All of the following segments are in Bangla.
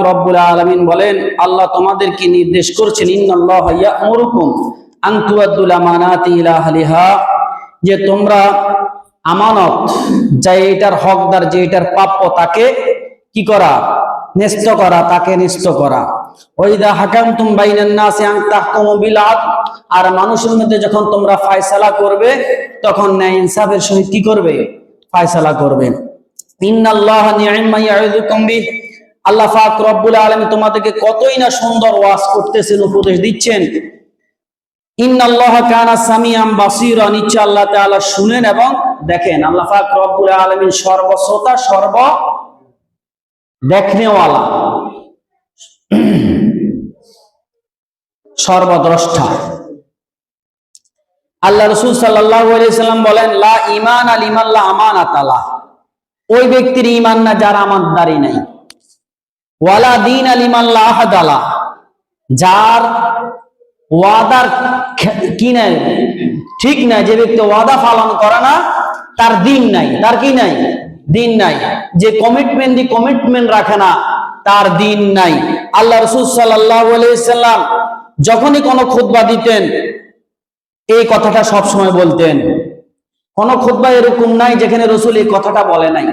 রব্বুল আলামিন বলেন, আল্লাহ তোমাদেরকে নির্দেশ করছেন, ইন্নাল্লাহা ইয়া'মুরুকুম আন তুআদ্দুল আমানাতি ইলা আহলিহা, যে তোমরা আমানত, যে এটার হকদার, যে এটার প্রাপ্য, তাকে কি করা? ন্যস্ত করা, তাকে ন্যস্ত করা। ওয়াইদা হাকামতুম বাইনান নাসি আন তাহকুমু বিল আদল, আর মানুষের মধ্যে যখন তোমরা ফয়সালা করবে তখন ন্যায় ইনসাফের সহিত কি করবে? ফয়সালা করবে। ইন্নাল্লাহা নি'মা ইয়া'ইযুকুম বিহি, আল্লাহ পাক রব্বুল আলামিন তোমাদেরকে কতই না সুন্দর ওয়াজ করতেছেন, উপদেশ দিচ্ছেন। ইন্নাল্লাহা কানা সামিআন বাসীরা, নিশ্চয় আল্লাহ তাআলা শুনেন এবং দেখেন। আল্লাহ পাক রব্বুল আলামিন সর্বশ্রোতা, সর্ব দেখনেওয়ালা, সর্বদ্রষ্টা। আল্লাহ রাসূল সাল্লাল্লাহু আলাইহি সাল্লাম বলেন, লা ঈমান লিমান লা আমানাতা লাহ, ওই ব্যক্তির ঈমান না যার আমানতদারি নাই। ওয়ালা দীন লিমান লা আহদা লাহ, যার ওয়াদার কি নাই, ঠিক নাই, যে ব্যক্তি ওয়াদা পালন করে না তার দিন নাই। তার কি নাই? দিন নাই। যে কমিটমেন্ট রাখে না তার দিন নাই। আল্লাহ রাসূল সাল্লাল্লাহু আলাইহি সাল্লাম যখনই কোনো খুতবা দিতেন এই কথাটা সব সময় বলতেন। কোন খুতবা এরকম নাই যেখানে রাসূল এই কথাটা বলে নাই।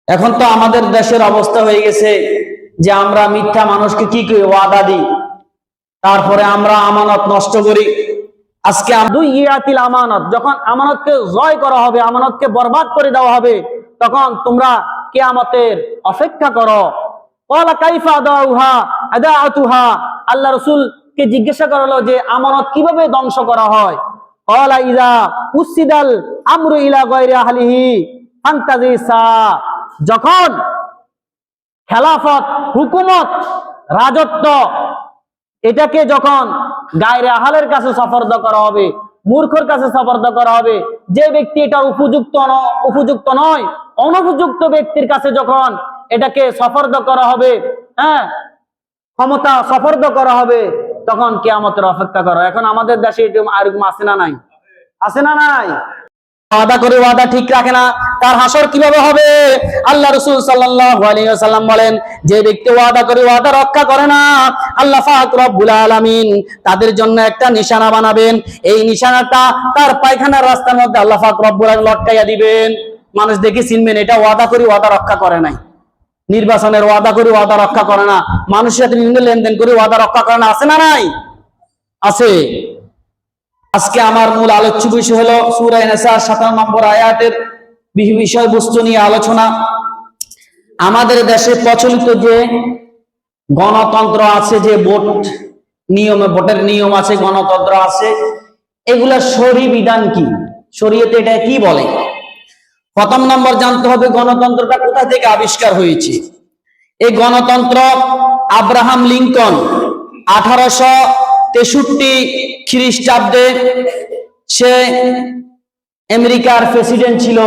এখন তো আমাদের দেশের অবস্থা হয়ে গেছে যে আমরা মিথ্যা মানুষকে কি করি? ওয়াদা দিই, তারপরে আমরা আমানত নষ্ট করি। আজকে দুইয়াতিল আমানত, যখন আমানতকে জয় করা হবে, আমানতকে বরবাদ করে দেওয়া হবে, তখন তোমরা কিয়ামতের অপেক্ষা করো। ক্বালা কাইফা আদাউহা, আল্লাহ রাসূলকে জিজ্ঞাসা করা হলো যে আমানত কিভাবে ধ্বংস করা হয়। ক্বালা ইযা উসিদাল আমরু ইলা গায়রি আহলিহি ফান্তাজিসা, যখন খেলাফত, হুকুমত, রাজত্ব, এটাকে যখন গায়রে আহলের কাছে সুপর্দ করা হবে, মূর্খের কাছে সুপর্দ করা হবে, যে ব্যক্তি এটা উপযুক্ত নয়, অনুপযুক্ত ব্যক্তির কাছে যখন এটাকে সুপর্দ করা হবে, ক্ষমতা সুপর্দ করা হবে, তখন কিয়ামতের অপেক্ষা করো। এখন আমাদের দেশে এরকম আছে না নাই? আছে না নাই? ওয়াদা করে ওয়াদা ঠিক রাখে না, তার হাসর কিভাবে হবে? আল্লাহ রাসূল সাল্লাল্লাহু আলাইহি ওয়াসাল্লাম বলেন, যে ব্যক্তি ওয়াদা করে ওয়াদা রক্ষা করে না, আল্লাহ পাক রব্বুল আলামিন তাদের জন্য একটা নিশানা বানাবেন। এই নিশানাটা তার পায়খানার রাস্তার মধ্যে আল্লাহ পাক রব্বুল আলামিন লটকাইয়া দিবেন। মানুষ দেখে চিনবেন এটা ওয়াদা করে ওয়াদা রক্ষা করে নাই। নির্বাচনের ওয়াদা করে ওয়াদা রক্ষা করে না, মানুষের সাথে লেনদেন করে ওয়াদা রক্ষা করে না। আছে না নাই? আছে। আজকে আমার মূল আলোচ্য বিষয় হলো সূরা নিসা 57 নম্বর আয়াতের বিষয়বস্তু নিয়ে আলোচনা। আমাদের দেশে প্রচলিত যে গণতন্ত্র আছে, যে ভোটের নিয়ম আছে, গণতন্ত্র আছে, এগুলা শরী বিধান কি? শরীয়তে এটা কি বলে? প্রথম নম্বর জানতে হবে গণতন্ত্রটা কোথা থেকে আবিষ্কার হয়েছে। এই গণতন্ত্র আব্রাহাম লিঙ্কন 1863 খ্রিস্টাব্দে, সে আমেরিকার প্রেসিডেন্ট ছিল,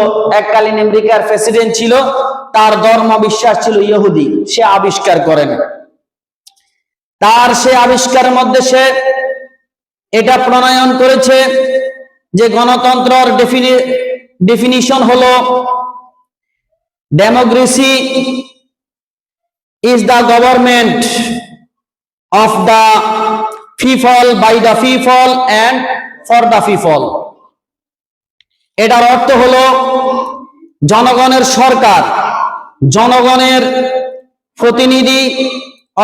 এককালীন আমেরিকার প্রেসিডেন্ট ছিল, তার ধর্ম বিশ্বাস ছিল ইহুদি। সে আবিষ্কার করেন। তার সে আবিষ্কারের মধ্যে সে এটা প্রণয়ন করেছে যে গণতন্ত্রের ডেফিনিশন হলো, democracy is the government of the people, by the people and for the people। এটার অর্থ হলো জনগণের সরকার, জনগণের প্রতিনিধি,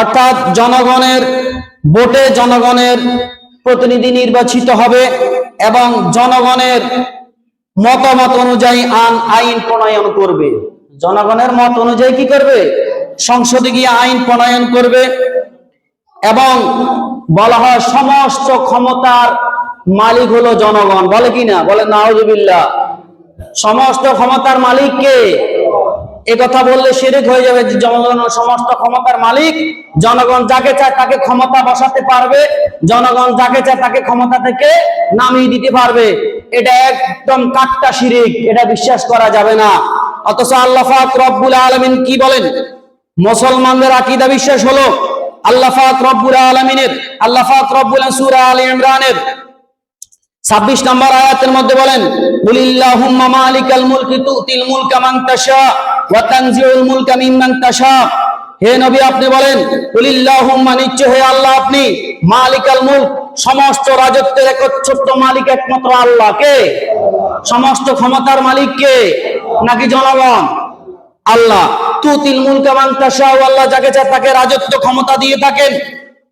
অর্থাৎ জনগণের ভোটে জনগণের প্রতিনিধি নির্বাচিত হবে এবং জনগণের মতামত অনুযায়ী আইন প্রণয়ন করবে। জনগণের মত অনুযায়ী কি করবে? সংসদে গিয়ে আইন প্রণয়ন করবে। এবং বলা হয় সমস্ত ক্ষমতার মালিক হলো জনগণ। বলে কি না? বলে নাউজুবিল্লাহ। সমস্ত ক্ষমতার মালিক কে? এ কথা বললে শিরক হয়ে যাবে। জনগণ সমস্ত ক্ষমতার মালিক, জনগণ যাকে চায় তাকে ক্ষমতা বসাতে পারবে, জনগণ যাকে চায় তাকে ক্ষমতা থেকে নামিয়ে দিতে পারবে। এটা একদম কাট্টা শিরক, এটা বিশ্বাস করা যাবে না। অথচ আল্লাহ পাক রব্বুল আলামিন কি বলেন? মুসলমানদের আকীদা বিশ্বাস হলো আল্লাহ পাক রব্বুল আলামিনের, আল্লাহ পাক রব্বুল সূরা আলে ইমরানের 26 নম্বর আয়াতের মধ্যে বলেন, কুলিল্লাহুম্মা মালিকাল মুলকি তুতিল মুলকা মান তাশা ওয়া তানজিউল মুলকা মিম্মান তাশা হে নবী আপনি বলেন, কুলিল্লাহুম্মা, নিশ্চয় হে আল্লাহ আপনি, মালিকাল মুলক, সমস্ত রাজত্বের একচ্ছত্র মালিক একমাত্র আল্লাহ। কে? সমস্ত ক্ষমতার মালিক কে? নাকি জনগণ? আল্লাহ। তুতিল মুলকা মান তাশা, আল্লাহ যাকে চায় তাকে রাজত্ব ক্ষমতা দিয়ে থাকেন।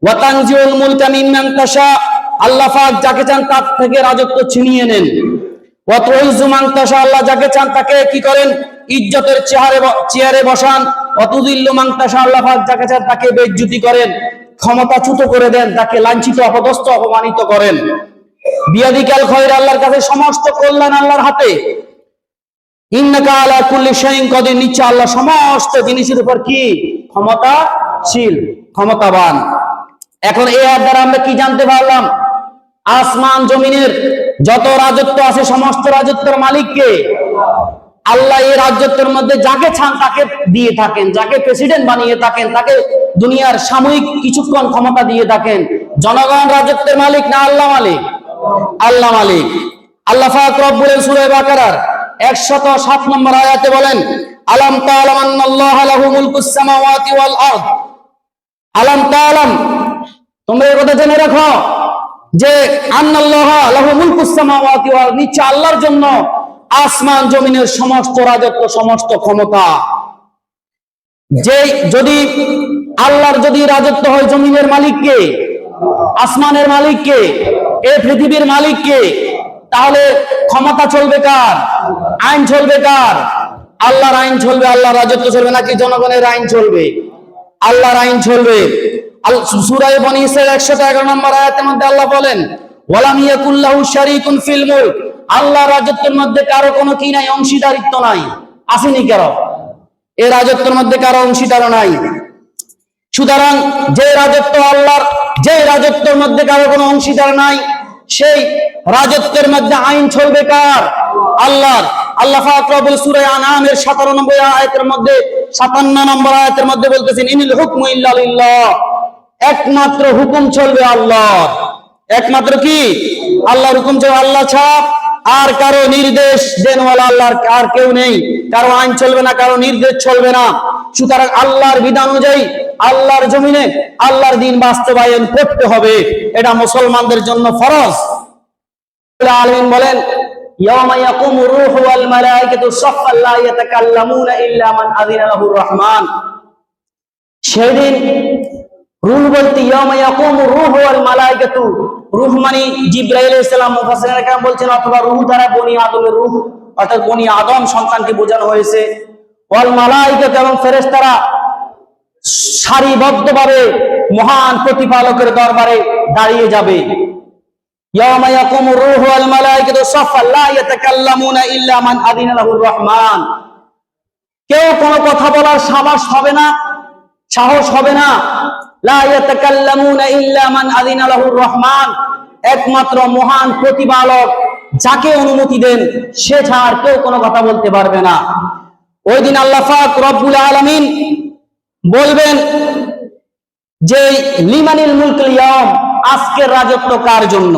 ওয়া তানজিউল মুলকা মিম্মান তাশা, আল্লাহ পাক যাকে চান তার থেকে রাজত্ব ছিনিয়ে নেন। ওয়া তুইজ্জু মান তাশা, আল্লাহ যাকে চান তাকে কি করেন? ইজ্জতের চেয়ারে বসান। ওয়া তুযিল্লু মান তাশা, আল্লাহ পাক যাকে চান তাকে বেইজ্জতি করেন, ক্ষমতাচ্যুত করে দেন, তাকে লাঞ্ছিত, অপদস্থ, অপমানিত করেন। বিয়াদিকাল খায়র, আল্লাহর কাছে সমস্ত কল্যাণ আল্লাহর হাতে। ইন্নাকা আলা কুল্লি শাইইন কাদির, নিশ্চয় আল্লাহ সমস্ত জিনিসের উপর কি? ক্ষমতাশীল, ক্ষমতাবান। এখন এই আয়াত দ্বারা আমরা কি জানতে পারলাম? আসমান জমিনের যত রাজত্ব আছে সমস্ত রাজত্বের মালিক কে? আল্লাহ। এই রাজত্বের মধ্যে যাকে চান তাকে দিয়ে থাকেন, যাকে প্রেসিডেন্ট বানিয়ে থাকেন, তাকে দুনিয়ার সাময়িক কিছুক্ষণ ক্ষমতা দিয়ে থাকেন। জনগণ রাজত্বের মালিক না আল্লাহ মালিক? আল্লাহ মালিক। আল্লাহ পাক রব্বুল সূরা বাকারার 107 নম্বর আয়াতে বলেন, আলাম তা'লাম আন্নাল্লাহা লাহু মুলকুস সামাওয়াতি ওয়াল আরদ। আলাম তা'লাম, তোমরা এই কথা জেনে রাখো যে আন্নাল্লাহা লাহু মুলকুস সামাওয়াতি ওয়াল আরদ, নিশ্চয় আল্লাহর জন্য আসমান জমিনের সমস্ত রাজত্ব, সমস্ত ক্ষমতা। যে যদি আল্লাহর যদি রাজত্ব হয়, জমিনের মালিক কে? আসমানের মালিক কে? এই পৃথিবীর মালিক কে? তাহলে ক্ষমতা চলবে কার? আইন চলবে কার? আল্লাহর আইন চলবে, আল্লাহর রাজত্ব চলবে, নাকি জনগণের আইন চলবে? আল্লাহর আইন চলবে। সূরা বনী ইসরাঈল 111 নম্বর আয়াতের মধ্যে আল্লাহ বলেন, ওয়ালাম ইয়াকুল্লাহু শারীকুন ফিল মুলক, আল্লাহর রাজত্বের মধ্যে কারো কোনো কি নাই? অংশীদারিত্ব নাই। আসেনি কারো? এই রাজত্বের মধ্যে কারো অংশীদার নাই। সুতরাং যে রাজত্ব আল্লাহর, যে রাজত্বের মধ্যে কারো কোনো অংশীদার নাই, সেই রাজত্বের মধ্যে আইন চলবে কার? আল্লাহর। আল্লাহ পাক রব্বুল সূরা আনআমের 97 আয়াতের মধ্যে 57 নম্বর আয়াতের মধ্যে বলতেছেন, ইনিল হুকমু ইল্লা লিল্লাহ, একমাত্র হুকুম চলবে আল্লাহর। একমাত্র কি? আল্লাহর হুকুম চলবে। আল্লাহ ছাড়া আর কারো নির্দেশ দেনওয়ালা আল্লাহর আর কেউ নেই। কারো আইন চলবে না, কারো নির্দেশ চলবে না। সুতরাং আল্লাহর বিধান অনুযায়ী আল্লাহর জমিনে আল্লাহর দ্বীন বাস্তবায়ন করতে হবে, এটা মুসলমানদের জন্য ফরজ। আলামিন বলেন, ইয়াওমা ইয়াকুমু রূহু ওয়াল মালায়েকাতু সাফফান লা ইয়াতাকাল্লামুনা ইল্লা মান আযিনা লাহুর রহমান। সেদিন রূহ বলতে ইয়াওমা ইয়াকুমু রূহু ওয়াল মালায়েকাতু, রূহ মানে জিবরাইল আলাইহিস সালাম, মুফাসসিরিনরা কেরাম বলছেন অথবা রূহ দ্বারা বনি আদমের রূহ, অর্থাৎ বনি আদম সন্তানকে বোঝানো হয়েছে। ওয়াল মালায়েকাতু, এবং ফেরেশতারা সারিবদ্ধভাবে মহান প্রতিপালকের দরবারে দাঁড়িয়ে যাবে। ইয়াওমা ইয়াকুমু রূহু ওয়াল মালায়েকাতু সাফফান লা ইয়াতাকাল্লামুনা ইল্লা মান আযিনা লাহুর রহমান। কেউ কোনো কথা বলার সাহস হবে না, সাহস হবে না। লা ইয়াতাকাল্লামুনা ইল্লা মান আযিনা লাহুর রহমান, একমাত্র মহান প্রতিপালক যাকে অনুমতি দেন সে ছাড়া কেউ কোনো কথা বলতে পারবে না। ওই দিন আল্লাহ পাক রব্বুল আলামিন বলবেন যে লিমানিল মুলকুল ইয়াওম, আজকের রাজত্ব কার জন্য?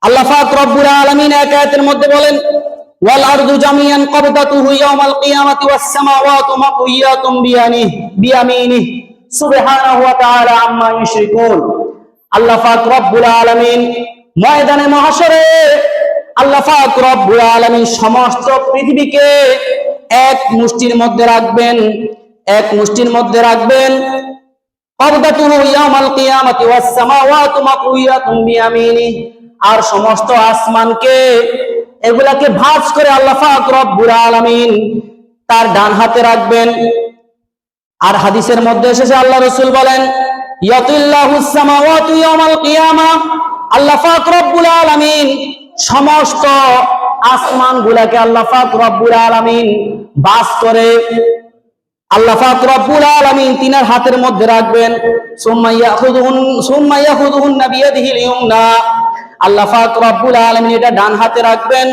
আল্লাহ পাক রব্বুল আলামিন এক আয়াতের মধ্যে বলেন, ওয়াল আরদু জামিআন কবদাতুহু ইয়াওমাল কিয়ামাতি ওয়াস সামাওয়াতু মাতউইয়াতুম বিয়ামিনিহি সুবহানাহু ওয়া তাআলা আম্মা ইউশরিকুন। আল্লাহ পাক রব্বুল আলামিন ময়দানে মাহশরে আল্লাহ পাক রব্বুল আলামিন সমস্ত পৃথিবীকে এক মুষ্টির মধ্যে রাখবেন, এক মুষ্টির মধ্যে রাখবেন। কবদাতুহু ইয়াওমাল কিয়ামাতি ওয়াস সামাওয়াতু মাতউইয়াতুম বিয়ামিনিহি, আর সমস্ত আসমানকে এগুলাকে ভাঁজ করে আল্লাহ পাক রব্বুল আলামিন তার ডান হাতে রাখবেন। আর হাদিসের মধ্যে এসেছে আল্লাহ রাসূল বলেন, ইয়াতিল্লাহুস সামাওয়াতু ইয়াওমাল কিয়ামা, আল্লাহ পাক রব্বুল আলামিন সমস্ত আসমানগুলোকে আল্লাহ পাক রব্বুল আলামিন ভাঁজ করে আল্লাহ পাক রব্বুল আলামিন তিনার হাতের মধ্যে রাখবেন। সুম্মা ইয়াখুযুহুন বিয়াদিহিল ইয়ুমনা, আল্লাহ পাক রব্বুল আলামিন এটা ডান হাতে রাখবেন।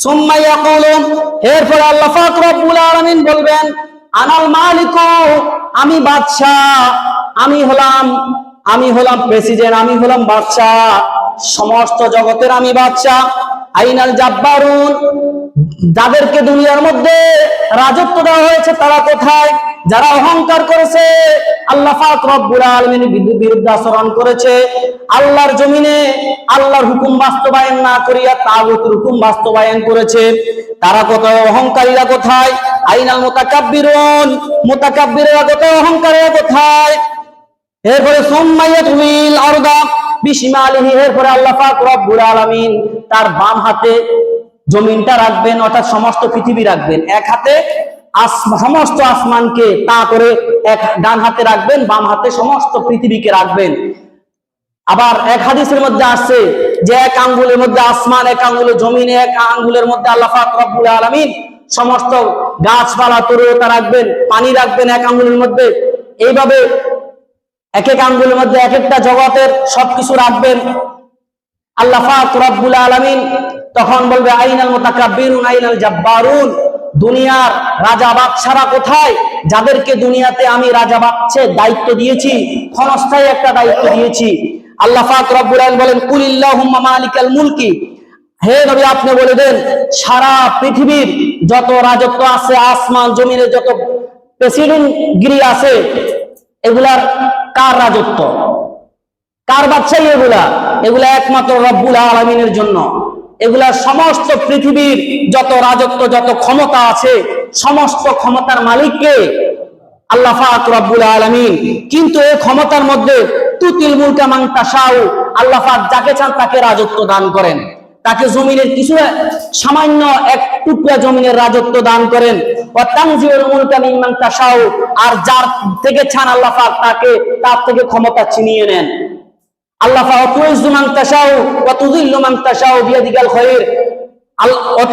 সুম্মা ইয়াকুলু, এরপর আল্লাহ পাক রব্বুল আলামিন বলবেন, আনাল মালিকু, আমি বাদশা, আমি হলাম প্রেসিডেন্ট, আমি হলাম বাদশা। সমস্ত জগতের আমি বাদশাহ। আইনাল জাব্বারুন, যাদেরকে দুনিয়ার মধ্যে রাজত্ব দেওয়া হয়েছে তারা কোথায়? যারা অহংকার করেছে, আল্লাহ পাক রব্বুল আলামিনের বিরুদ্ধে আচরণ করেছে, আল্লাহর জমিনে আল্লাহর হুকুম বাস্তবায়ন না করিয়া তাগুতের হুকুম বাস্তবায়ন করেছে, তারা কোথায়? অহংকারীরা কোথায়? আইনাল মুতাকাব্বিরুন, মুতাকাব্বিররা কোথায়? অহংকারীরা কোথায়? এরপরে সুম্মায়াতুল আরদা বিশিমালিহি, এরপরে আল্লাহ পাক রব্বুল আলামিন তার বাম হাতে জমিনটা রাখবেন, অর্থাৎ সমস্ত পৃথিবী রাখবেন। এক হাতে সমস্ত আসমানকে তা করে এক ডান হাতে রাখবেন, বাম হাতে সমস্ত পৃথিবীকে রাখবেন। আবার এক হাদিসের মধ্যে আসছে যে এক আঙ্গুলের মধ্যে আসমান, এক আঙ্গুলে জমিনে, এক আঙ্গুলের মধ্যে আল্লাহ পাক রব্বুল আলামিন সমস্ত গাছপালা তরুলতা রাখবেন, পানি রাখবেন এক আঙ্গুলের মধ্যে। এইভাবে এক এক আঙ্গুলের মধ্যে এক একটা জগতের সবকিছু রাখবেন আল্লাহ পাক রব্বুল আলামিন। তখন বলবে আইনাল মুতাকাব্বিরুন আইনাল জাব্বারুন, দুনিয়ার রাজা বাদশারা কোথায়? যাদেরকে দুনিয়াতে আমি রাজা বাদশার দায়িত্ব দিয়েছি, ক্ষণস্থায়ী একটা দায়িত্ব দিয়েছি। আল্লাহ পাক রব্বুল আলামিন বলেন কুলিল্লাহুম্মা মালিকাল মুলকি, হে নবী আপনি বলে দেন সারা পৃথিবীর যত রাজত্ব আছে, আসমান জমিনে যত প্রেসিডেন্টগিরি আছে, এগুলার কার রাজত্ব, কার বাদশাহী? এগুলা একমাত্র রব্বুল আলামিনের জন্য। এগুলা সমস্ত পৃথিবীর যত রাজত্ব, যত ক্ষমতা আছে, সমস্ত ক্ষমতার মালিক কে? আল্লাহ পাক রব্বুল আলামিন। কিন্তু এই ক্ষমতার মধ্যে তুতিল মুলকা মান তাশাউ, আল্লাহ পাক যাকে চান তাকে রাজত্ব দান করেন, তাকে জমিনের কিছু সামান্য এক টুকরা জমিনের রাজত্ব দান করেন। ওয়া তানজিউল মুলকা মিম্মান তাশাউ, আর যার থেকে চান আল্লাহ পাক তাকে তার থেকে ক্ষমতা ছিনিয়ে নেন। আল্লাহ পাক তুইজ্জু মান তাশাউ ওয়া তুযিল্লু মান তাশাউ বিয়াদিকাল খায়র,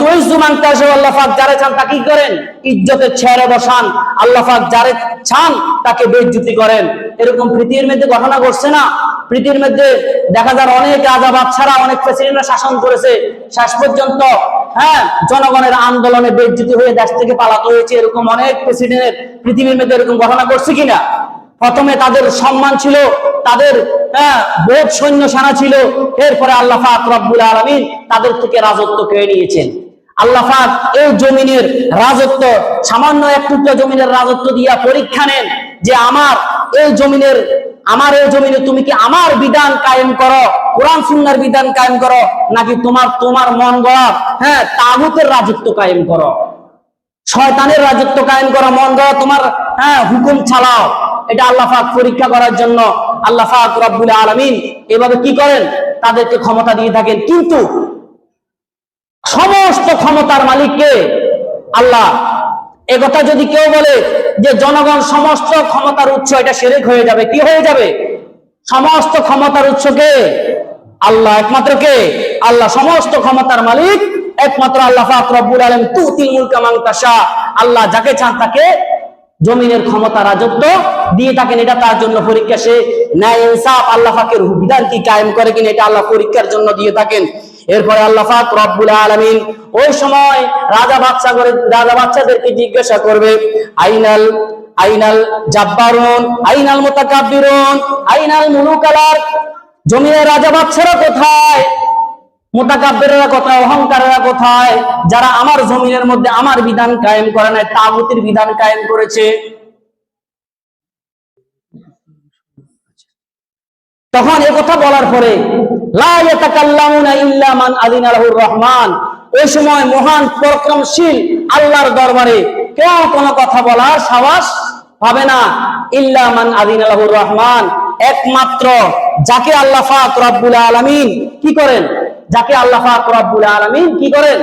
তুইজ্জু মান তাশাউ, আল্লাহ পাক যারে চান তাকে কি করেন? ইজ্জতের চেয়ারে বসান। আল্লাহ পাক যারে চান তাকে বেইজ্জতি করেন। এরকম পৃথিবীর মধ্যে ঘটনা ঘটছে না? পৃথিবীর মধ্যে দেখা যায় অনেক রাজা বাদশারা, অনেক প্রেসিডেন্টরা শাসন করেছে, শেষ পর্যন্ত জনগণের আন্দোলনে বেইজ্জতি হয়ে দেশ থেকে পালাতে হয়েছে। এরকম অনেক প্রেসিডেন্টের পৃথিবীর মধ্যে এরকম ঘটনা ঘটছে কিনা? প্রথমে তাদের সম্মান ছিল, তাদের বহুত সৈন্য সেনা ছিল, এরপরে আল্লাহ পাক রব্বুল আলামিন তাদের থেকে রাজত্ব কেড়ে নিয়েছেন। আল্লাহ পাক এই জমিনের রাজত্ব, সামান্য এক টুকরা জমিনের রাজত্ব দিয়া পরীক্ষা নেন যে আমার এই জমিনে তুমি কি আমার বিধান কায়েম করো, কোরআন সুন্নাহর বিধান কায়েম করো, নাকি তোমার মন গড়া তাগুতের রাজত্ব কায়েম করো, শয়তানের রাজত্ব কায়েম করো, মন গড়া তোমার হুকুম চালাও। এটা আল্লাহ পাক পরীক্ষা করার জন্য আল্লাহ পাক রব্বুল আলামিন এভাবে কি করেন? তাদেরকে ক্ষমতা দিয়ে থাকেন। কিন্তু সমস্ত ক্ষমতার মালিক কে? আল্লাহ। একথা যদি কেউ বলে যে জনগণ সমস্ত ক্ষমতার উৎস, এটা শিরক হয়ে যাবে। কি হয়ে যাবে? সমস্ত ক্ষমতার উৎস কে? আল্লাহ। একমাত্র কে? আল্লাহ। সমস্ত ক্ষমতার মালিক একমাত্র আল্লাহ পাক রব্বুল আলামিন। তুতিল মুলকা মান তাশা, আল্লাহ যাকে চান তাকে জমিনের ক্ষমতা রাজত্ব দিয়ে থাকেন। এটা তার জন্য পরীক্ষা। সে ন্যায় ইনসাফ আল্লাহ পাকের বিধান কি কায়েম করে কিনা, এটা আল্লাহ পরীক্ষার জন্য দিয়ে থাকেন। এরপরে আল্লাহ পাক রব্বুল আলামিন ওই সময় রাজা বাদশাদেরকে জিজ্ঞাসা করবে আইনাল জাব্বারুন আইনাল মুতাকাব্বিরুন আইনাল মুলুকাল আরদ, জমিনের রাজা বাদশারা কোথায়? মুতাকাব্বিররা কোথায়? অহংকারীরা কোথায়? যারা আমার জমিনের মধ্যে আমার বিধান কায়েম করে নাই, তাগুতের বিধান কায়েম করেছে। তখন এই কথা বলার পরে লা ইয়াতাকাল্লামুনা ইল্লা মান আযিনা লাহুর রহমান, ওই সময় মহান পরাক্রমশীল আল্লাহর দরবারে কেউ কোনো কথা বলার সাহস পাবে না। ইল্লা মান আযিনা লাহুর রহমান, একমাত্র যাকে আল্লাহ পাক রব্বুল আলামিন কি করেন? যাকে আল্লাহ পাক রব্বুল আলামিন কি করেন?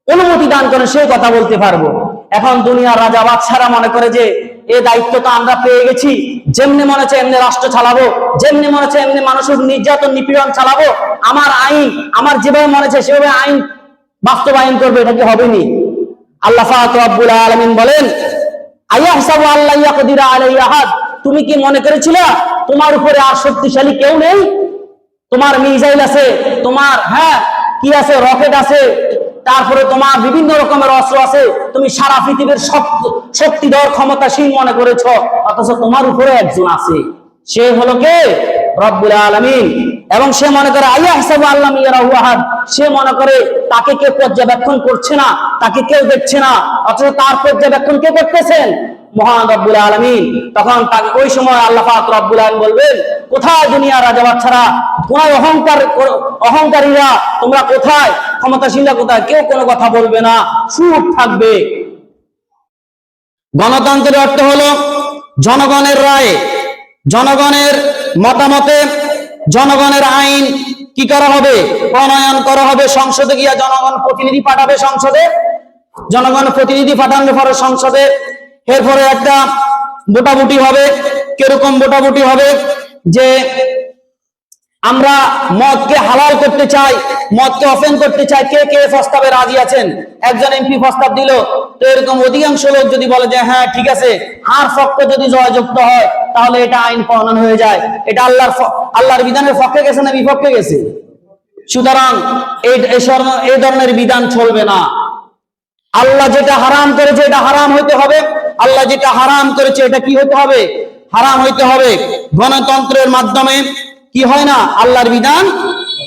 অনুমতি দান করেন, সেই কথা বলতে পারবো। এখন দুনিয়ার রাজা বাদশারা মনে করে যে এই দায়িত্ব তো আমরা পেয়ে গেছি, যেমনি মনে হচ্ছে এমনি রাষ্ট্র চালাবো, যেমনি মনে হচ্ছে এমনি মানুষের নির্যাতন নিপীড়ন চালাবো, আমার আইন আমার যেভাবে মনে হচ্ছে সেভাবে আইন বাস্তবায়ন করবে। এটা কি হবে নি? আল্লাহ পাক রব্বুল আলামিন বলেন আয়াহসাবু আল্লা ইয়াকদিরা আলাইহি আহাদ, তুমি কি মনে করেছিলা তোমার উপরে আর শক্তিশালী কেউ নেই? তোমার মিসাইল আছে, তোমার কি আছে, রকেট আছে, তারপরে তোমার বিভিন্ন রকমের অস্ত্র আছে, তুমি সারা পৃথিবীর শক্তিধর ক্ষমতাশীল মনে করেছ, অথচ তোমার উপরে একজন আছে, সে হলো কে? রব্বুল আলামিন। এবং সে মনে করে আল্লাহ হিসাবে আল্লাহ ইয়ারাহু আহাদ, সে মনে করে তাকে কেউ পর্যবেক্ষণ করছে না, তাকে কেউ দেখছে না, অথচ তার পর্যবেক্ষণ কে করতেছেন? মহান রব্বুল আলামিন। তখন তাকে ওই সময় আল্লাহ পাক রব্বুল আলামিন বলবেন, কোথায় দুনিয়ার রাজা বাদশারা, কোথায় অহংকারীরা, তোমরা কোথায়, ক্ষমতাশীলরা কোথায়? কেউ কোনো কথা বলবে না, চুপ থাকবে। গণতন্ত্রের অর্থ হলো জনগণের রায়ে, জনগণের মতামতে, জনগণের আইন কি করা হবে? প্রণয়ন করা হবে। সংসদে গিয়া জনগণ প্রতিনিধি পাঠাবে সংসদে, জনগণ প্রতিনিধি পাঠানোর পরে সংসদে এরপরে একটা ভোটাভুটি হবে। কিরকম ভোটাভুটি হবে? যে আমরা মদকে হালাল করতে চাই, মদকে অফেন করতে চাই, কে কে প্রস্তাবে রাজি আছেন? একজন এমপি প্রস্তাব দিল, তো এরকম অধিকাংশ লোক যদি বলে যে হ্যাঁ ঠিক আছে, আর পক্ষ যদি জয়যুক্ত হয় তাহলে এটা আইন প্রণয়ন হয়ে যায়। এটা আল্লাহর বিধানের পক্ষে গেছে না বিপক্ষে গেছে? সুতরাং এই ধরনের বিধান চলবে না। আল্লাহ যেটা হারাম করেছে এটা হারাম হইতে হবে, আল্লাহ যেটা হারাম করেছে এটা কি হইতে হবে? হারাম হইতে হবে। গণতন্ত্রের মাধ্যমে কি হয় না? আল্লাহর বিধান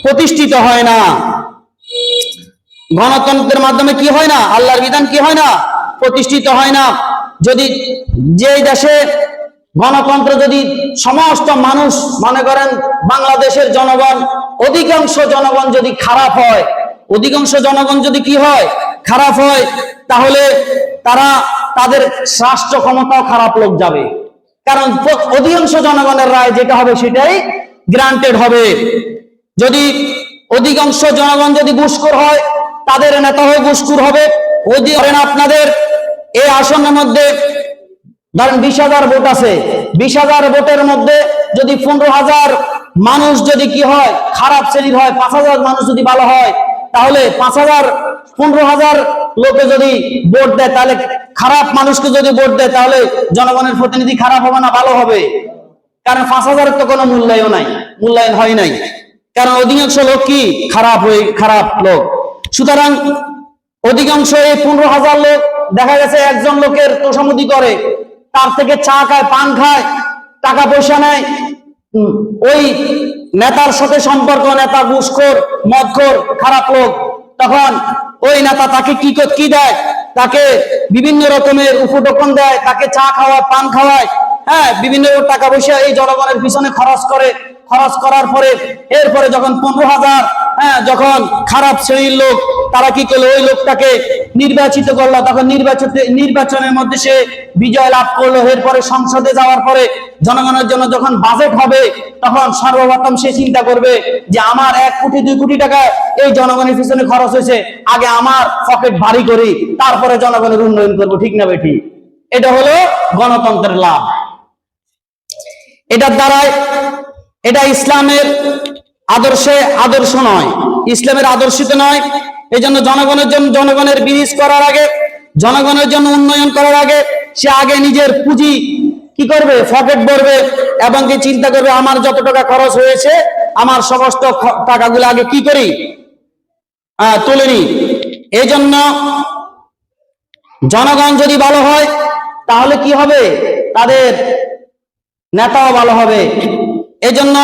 প্রতিষ্ঠিত হয় না। গণতন্ত্রের মাধ্যমে কি হয় না? আল্লাহর বিধান কি হয় না? প্রতিষ্ঠিত হয় না। যদি যে দেশে গণতন্ত্র, যদি সমস্ত মানুষ মনে করেন বাংলাদেশের জনগণ, অধিকাংশ জনগণ যদি খারাপ হয়, অধিকাংশ জনগণ যদি কি হয়? খারাপ হয়, তাহলে তাদের রাষ্ট্র ক্ষমতাও খারাপ লোক যাবে। কারণ অধিকাংশ জনগণের রায় যেটা হবে সেটাই গ্রান্টেড হবে। যদি অধিকাংশ জনগণ যদি ঘুষখোর হয়, তাদের নেতা হয়ে ঘুষখোর হবে। ওই যে আপনাদের এই আসনের মধ্যে ধরেন 20,000 ভোট আছে, 20,000 ভোটের মধ্যে যদি 15,000 মানুষ যদি কি হয়? খারাপ শ্রেণীর হয়, 5,000 মানুষ যদি ভালো হয়, তাহলে 15,000 লোকে যদি ভোট দেয়, তাহলে খারাপ মানুষকে যদি ভোট দেয়, তাহলে জনগণের প্রতিনিধি খারাপ হবে না ভালো হবে? কারণ 5,000 তো কোনো মূল্যায়ন হয় নাই, কারণ অধিকাংশ লোক কি? খারাপ লোক। সুতরাং অধিকাংশ এই 15,000 লোক দেখা গেছে একজন লোকের তোষামোদি করে, তার থেকে চা খায়, পান খায়, টাকা পয়সা নেয়, ওই নেতার সাথে সম্পর্ক, নেতা ঘুষখোর, মদখোর, খারাপ লোক। তখন ওই নেতা তাকে কি দেয়? তাকে বিভিন্ন রকমের উপটোকন দেয়, তাকে চা খাওয়ায়, পান খাওয়ায়, হ্যাঁ, বিভিন্ন টাকা পয়সা এই জনগণের পিছনে খরচ করে। খরচ করার পরে এরপরে যখন 15,000 যখন খারাপ শ্রেণীর লোক তারা কি করলো? ওই লোকটাকে নির্বাচিত করলো, তখন নির্বাচনের মধ্যে সে বিজয় লাভ করলো। এরপরে সংসদে যাওয়ার পরে জনগণের জন্য যখন বাজেট হবে, তখন সর্বপ্রথম সে চিন্তা করবে যে আমার 1 কোটি 2 কোটি টাকা এই জনগণের পিছনে খরচ হয়েছে, আগে আমার পকেট ভারী করি, তারপরে জনগণের উন্নয়ন করবো। ঠিক না বেঠিক? এটা হলো গণতন্ত্রের লাভ। এটার দ্বারাই এটা ইসলামের আদর্শ নয়, ইসলামের আদর্শিত নয়। এই জন্য জনগণের বিনিজ করার আগে, জনগণের জন্য উন্নয়ন করার আগে সে আগে নিজের পুঁজি কি করবে? পকেট ভরবে, এবং কি চিন্তা করবে আমার যত টাকা খরচ হয়েছে, আমার সমস্ত টাকাগুলো আগে কি করি? তুলে নি। এই জন্য জনগণ যদি ভালো হয় তাহলে কি হবে? তাদের নেতাও ভালো হবে। এজন্য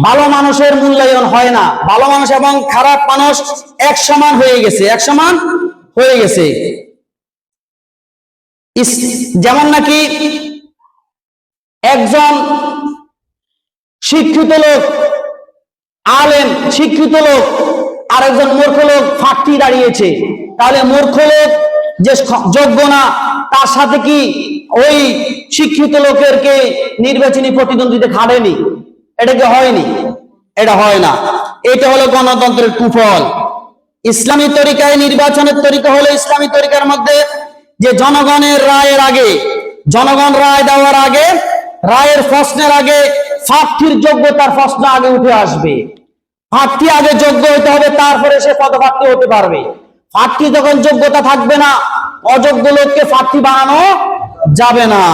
ভালো মানুষের মূল্যায়ন হয় না। ভালো মানুষ এবং খারাপ মানুষ এক সমান হয়ে গেছে। যেমন নাকি একজন শিক্ষিত লোক, আলেম শিক্ষিত লোক, আর একজন মূর্খ লোক ফাঁকি দাঁড়িয়েছে, তাহলে মূর্খ লোক যে যোগ্য না, তার সাথে কি ওই শিক্ষিত লোকেরকে নির্বাচনী প্রতিদ্বন্দ্বিতা খাড়েনি? এটা কি হয়নি? এটা হয় না। এটা হলো গণতন্ত্রের কুফল। ইসলামী তরিকায় নির্বাচনের তরিকা হলো ইসলামী তরিকার মধ্যে যে জনগণের রায়ের আগে, জনগণ রায় দেওয়ার আগে, রায়ের প্রশ্নের আগে প্রার্থীর যোগ্যতার প্রশ্ন আগে উঠে আসবে। প্রার্থী আগে যোগ্য হতে হবে, তারপরে সে পদপ্রার্থী হতে পারবে। প্রার্থী যখন যোগ্যতা থাকবে না, অযোগ্য লোককে প্রার্থী বানানো যাবে না।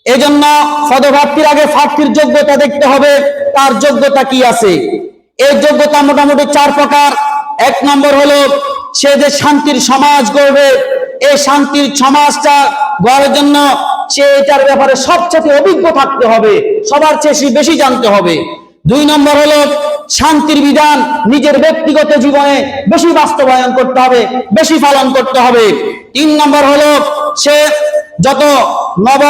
এজন্য পদপ্রার্থীর আগে প্রার্থীর যোগ্যতা দেখতে হবে, তার যোগ্যতা কি আছে। এই যোগ্যতা মোটামুটি 4 প্রকার। 1 নম্বর হলো সে যে শান্তির সমাজ গড়বে, এই শান্তির সমাজটা গড়ার জন্য সে এটার ব্যাপারে সবচেয়ে অভিজ্ঞ থাকতে হবে, সবার চেয়ে বেশি জানতে হবে। 2 নম্বর হলো শান্তির বিধান নিজের ব্যক্তিগত জীবনে বেশি বাস্তবায়ন করতে হবে, বেশি পালন করতে হবে। 3 নম্বর হলো সে যত নব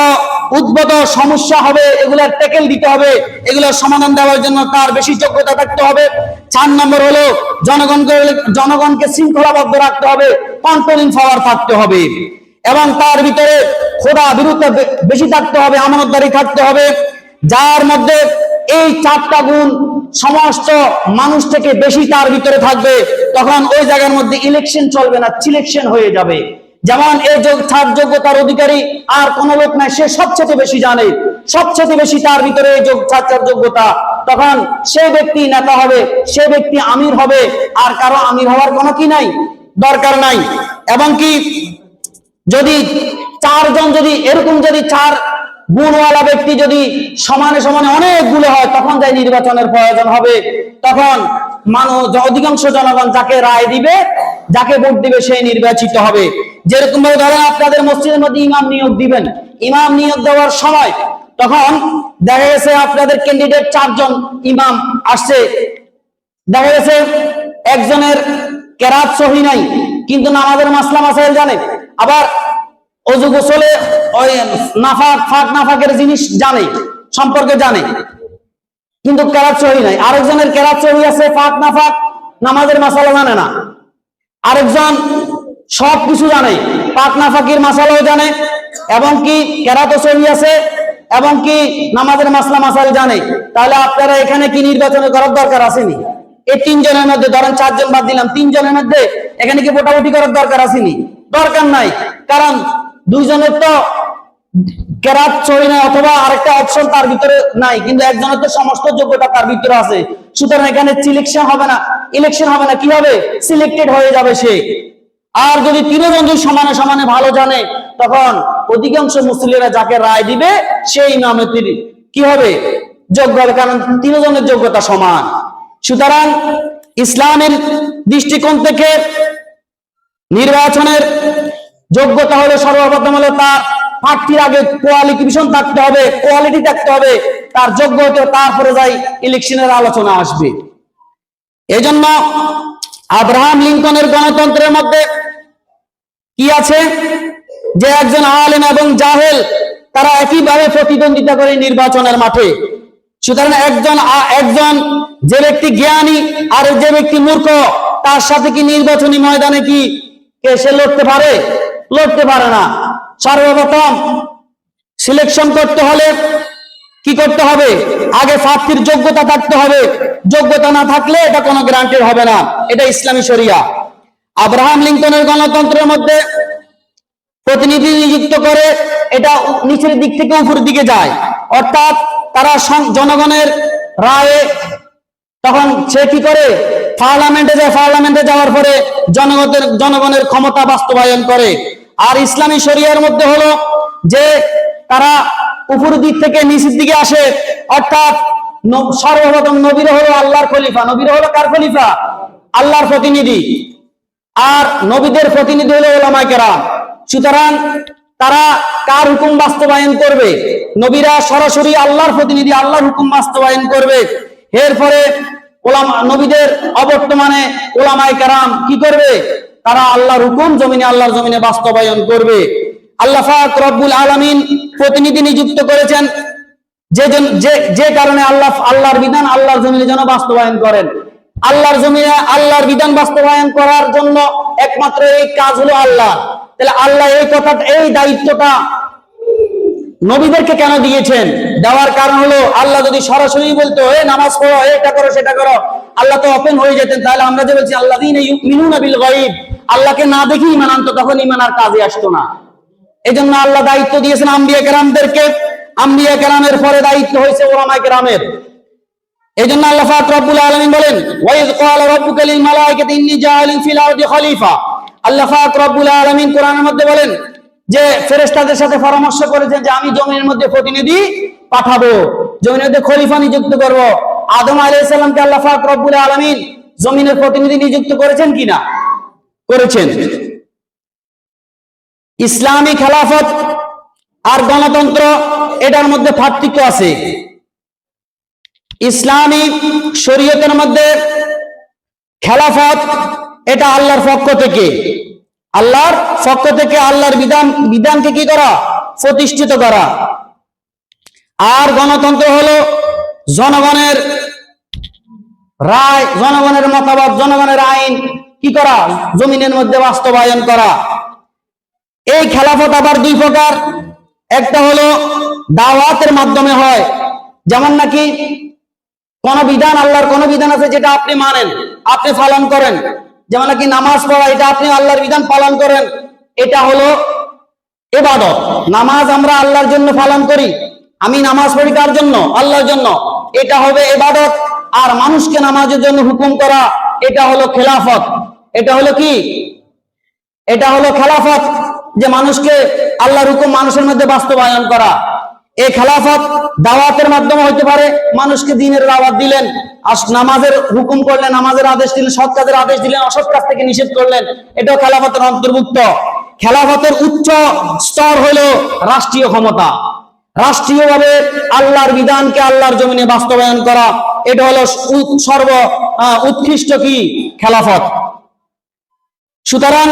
উদ্ভূত সমস্যা হবে এগুলার ট্যাকেল দিতে হবে, এগুলোর সমাধান দেওয়ার জন্য তার বেশি যোগ্যতা থাকতে হবে। 4 নম্বর হলো জনগণকে শৃঙ্খলাবদ্ধ রাখতে হবে, কন্ট্রোলিং পাওয়ার থাকতে হবে এবং তার ভিতরে খোদা বিরুদ্ধে বেশি থাকতে হবে, আমানতদারি থাকতে হবে। যার মধ্যে এই 4টা গুণ সমস্ত মানুষ থেকে বেশি তার ভিতরে থাকবে, তখন ওই জায়গার মধ্যে ইলেকশন চলবে না, সিলেকশন হয়ে যাবে। যেমন এই যোগ্যতার অধিকারী আর কোন লোক নাই, সে সবচেয়ে বেশি জানে, সবচেয়ে বেশি তার ভিতরে এই যোগ্যতা, তখন সে ব্যক্তি নেতা হবে, সে ব্যক্তি আমির হবে, আর কারো আমির হওয়ার কোনো কি নাই, দরকার নাই। এবং কি যদি 4 জন যদি এরকম যদি 4 গুণওয়ালা ব্যক্তি যদি সমানে সমানে অনেকগুলো হয়, তখন যাই নির্বাচনের প্রয়োজন হবে। তখন মানুষ অধিকাংশ জনগণ যাকে রায় দিবে, যাকে ভোট দিবে, সেই নির্বাচিত হবে। যেরকম ভাবে ধরেন আপনাদের মসজিদের মধ্যে ইমাম নিয়োগ দিবেন, ইমাম নিয়োগ দেওয়ার সময় তখন দেখা গেছে আপনাদের ক্যান্ডিডেট 4 জন ইমাম আসছে, দেখা গেছে একজনের কেরাত সহি নাই কিন্তু নামাজের মাসলা মাসাইল জানে, আবার অজু গোসলে ওই নাফাকের জিনিস জানে, সম্পর্কে জানে, কিন্তু কেরাত সহি নাই। আরেকজনের কেরাত সহি আছে, ফাক নাফাক নামাজের মাসালা জানে না। আরেকজন সবকিছু জানে, পাক নাফাকির মাসালাও জানে, এবং কি কেরাত সহি আছে, এবং কি নামাজের মাসলা মাসাইল জানে। তাহলে আপনারা এখানে কি নির্বাচন করার দরকার আসেনি? এই 3 জনের মধ্যে ধরেন 4 জন বাদ দিলাম, 3 জনের মধ্যে এখানে কি ভোটাভুটি করার দরকার আসেনি? দরকার নাই, কারণ 2 জনের তো কেরাত সহি নাই অথবা আরেকটা অপশন তার ভিতরে নাই, কিন্তু একজনের তো সমস্ত যোগ্যতা তার ভিতরে আছে। সুতরাং এখানে সিলেকশন হবে না, ইলেকশন হবে না, কি হবে? সিলেক্টেড হয়ে যাবে সে। আর যদি 3 জন সমানে সমানে ভালো জানে, তখন অধিকাংশ মুসলিমরা যাকে রায় দিবে সেই ইমামতির কি হবে? যোগ্য হবে, কারণ 3 জনের যোগ্যতা সমান। সুতরাং ইসলামের দৃষ্টিকোণ থেকে নির্বাচনের যোগ্যতা হলো সর্বপ্রথম হলো তার প্রার্থীর আগে কোয়ালিফিকেশন থাকতে হবে, কোয়ালিটি থাকতে হবে, তার যোগ্যতা, তারপরে যাই ইলেকশনের আলোচনা আসবে। এজন্য আব্রাহাম লিঙ্কনের গণতন্ত্রের মধ্যে কি আছে যে একজন আলেম এবং জাহেল তারা একইভাবে প্রতিদ্বন্দ্বিতা করে নির্বাচনের মাঠে। সুতরাং একজন যে ব্যক্তি জ্ঞানী আর যে ব্যক্তি মূর্খ, তার সাথে কি নির্বাচনী ময়দানে কি সে লড়তে পারে? লড়তে পারে না। সর্বপ্রথম সিলেকশন করতে হলে কি করতে হবে? আগে প্রার্থীর যোগ্যতা থাকতে হবে, যোগ্যতা না থাকলে এটা কোনো গ্রান্টেড হবে না, এটা ইসলামী শরিয়া। আব্রাহাম লিঙ্কনের গণতন্ত্রের মধ্যে প্রতিনিধি নিযুক্ত করে, এটা নিচের দিক থেকে উপরের দিকে যায়, অর্থাৎ তারা জনগণের রায়ে তখন সে কি করে? পার্লামেন্টে যায়, পার্লামেন্টে যাওয়ার পরে জনগণের ক্ষমতা বাস্তবায়ন করে। আর ইসলামী শরিয়ার মধ্যে হলো যে তারা উপরের দিক থেকে নিচের দিকে আসে, অর্থাৎ সর্বপ্রথম নবীর হলো আল্লাহর খলিফা। নবীর হলো কার খলিফা? আল্লাহর প্রতিনিধি। আর নবীদের প্রতিনিধি হলো উলামায়ে কেরাম। সুতরাং তারা কার হুকুম বাস্তবায়ন করবে? নবীরা সরাসরি আল্লাহর প্রতিনিধি, আল্লাহর হুকুম বাস্তবায়ন করবে। এরপরে নবীদের অবর্তমানে উলামায়ে কেরাম কি করবে? তারা আল্লাহর হুকুম আল্লাহর জমিনে বাস্তবায়ন করবে। আল্লাহ পাক রব্বুল আলামিন প্রতিনিধি নিযুক্ত করেছেন যে কারণে আল্লাহর বিধান আল্লাহর জমিনে যেন বাস্তবায়ন করেন। আল্লাহর জমিনে আল্লাহর বিধান বাস্তবায়ন করার জন্য একমাত্র এই কাজ হলো আল্লাহ। তাহলে আল্লাহ এই দায়িত্বটা নবীদেরকে কেন দিয়েছেন? দেওয়ার কারণ হলো আল্লাহ যদি সরাসরি বলতো নামাজ পড়ো, এটা করো, সেটা করো, আল্লাহ তো ওপেন হয়ে যেতেন। তাহলে আমরা যে বলছি আল্লাযীনা ইউমিনুনা বিল গায়ব, আল্লাহকে না দেখে ঈমান আনতো, তখন ঈমান আর কাজে আসতো না। এজন্য আল্লাহ দায়িত্ব দিয়েছেন আম্বিয়া কেরামদেরকে। আম্বিয়া কেরামের পরে দায়িত্ব হয়েছে উলামায়ে কেরামের। এজন্য আল্লাহ পাক রব্বুল আলামিন বলেন, ওয়া ইয ক্বালা রাব্বুকা লিল মালায়েকাতি ইন্নী জাইলুন ফিল আরদি খলিফা। আল্লাহ পাক রব্বুল আলামিন কোরআনের মধ্যে বলেন যে ফেরেশতাদের সাথে পরামর্শ করেছেন যে আমি জমিনের মধ্যে প্রতিনিধি পাঠাবো, জমিনের মধ্যে খলিফা নিযুক্ত করব। আদম আলাইহিস সালামকে আল্লাহ পাক রব্বুল আলামিন জমিনের প্রতিনিধি নিযুক্ত করেছেন কিনা? করেছেন। ইসলামী খেলাফত আর গণতন্ত্র এটার মধ্যে পার্থক্য আছে। ইসলামী শরীয়তের মধ্যে খেলাফত এটা আল্লাহর পক্ষ থেকে, আল্লাহর পক্ষ থেকে আল্লাহর বিধানকে কি করা, প্রতিষ্ঠিত করা। আর গণতন্ত্র হলো জনগণের রায়, জনগণের মতামত, জনগণের আইন কি করা, জমিনের মধ্যে বাস্তবায়ন করা। এই খেলাফত আবার দুই প্রকার, একটা হলো দাওয়াতের মাধ্যমে হয়, যেমন নাকি কোন বিধান, আল্লাহর কোন বিধান আছে যেটা আপনি মানেন, আপনি পালন করেন, যেমন নাকি নামাজ পড়া, এটা আপনি আল্লাহর বিধান পালন করেন, এটা হলো ইবাদত। নামাজ আমরা আল্লাহর জন্য পালন করি, আমি নামাজ পড়ি কার জন্য, আল্লাহর জন্য, এটা হবে ইবাদত। আর মানুষকে নামাজের জন্য হুকুম করা, এটা হলো খেলাফত। এটা হলো কি, এটা হলো খেলাফত, যে মানুষকে আল্লাহর হুকুম মানুষের মধ্যে বাস্তবায়ন করা। এই খেলাফত দাওয়াতের মাধ্যমে হতে পারে, মানুষকে দ্বীনের দাওয়াত দিলেন, নামাজের হুকুম করলেন, নামাজের আদেশ দিলেন, সৎ কাজের আদেশ দিলেন, অসৎ কাজ থেকে নিষেধ করলেন, এটাও খেলাফতের অন্তর্ভুক্ত। খেলাফতের উচ্চ স্তর হলো রাষ্ট্রীয় ক্ষমতা, রাষ্ট্রীয়ভাবে আল্লাহর বিধানকে আল্লাহর জমিনে বাস্তবায়ন করা, এটা হলো সর্ব উৎকৃষ্ট কি খেলাফত। সুতরাং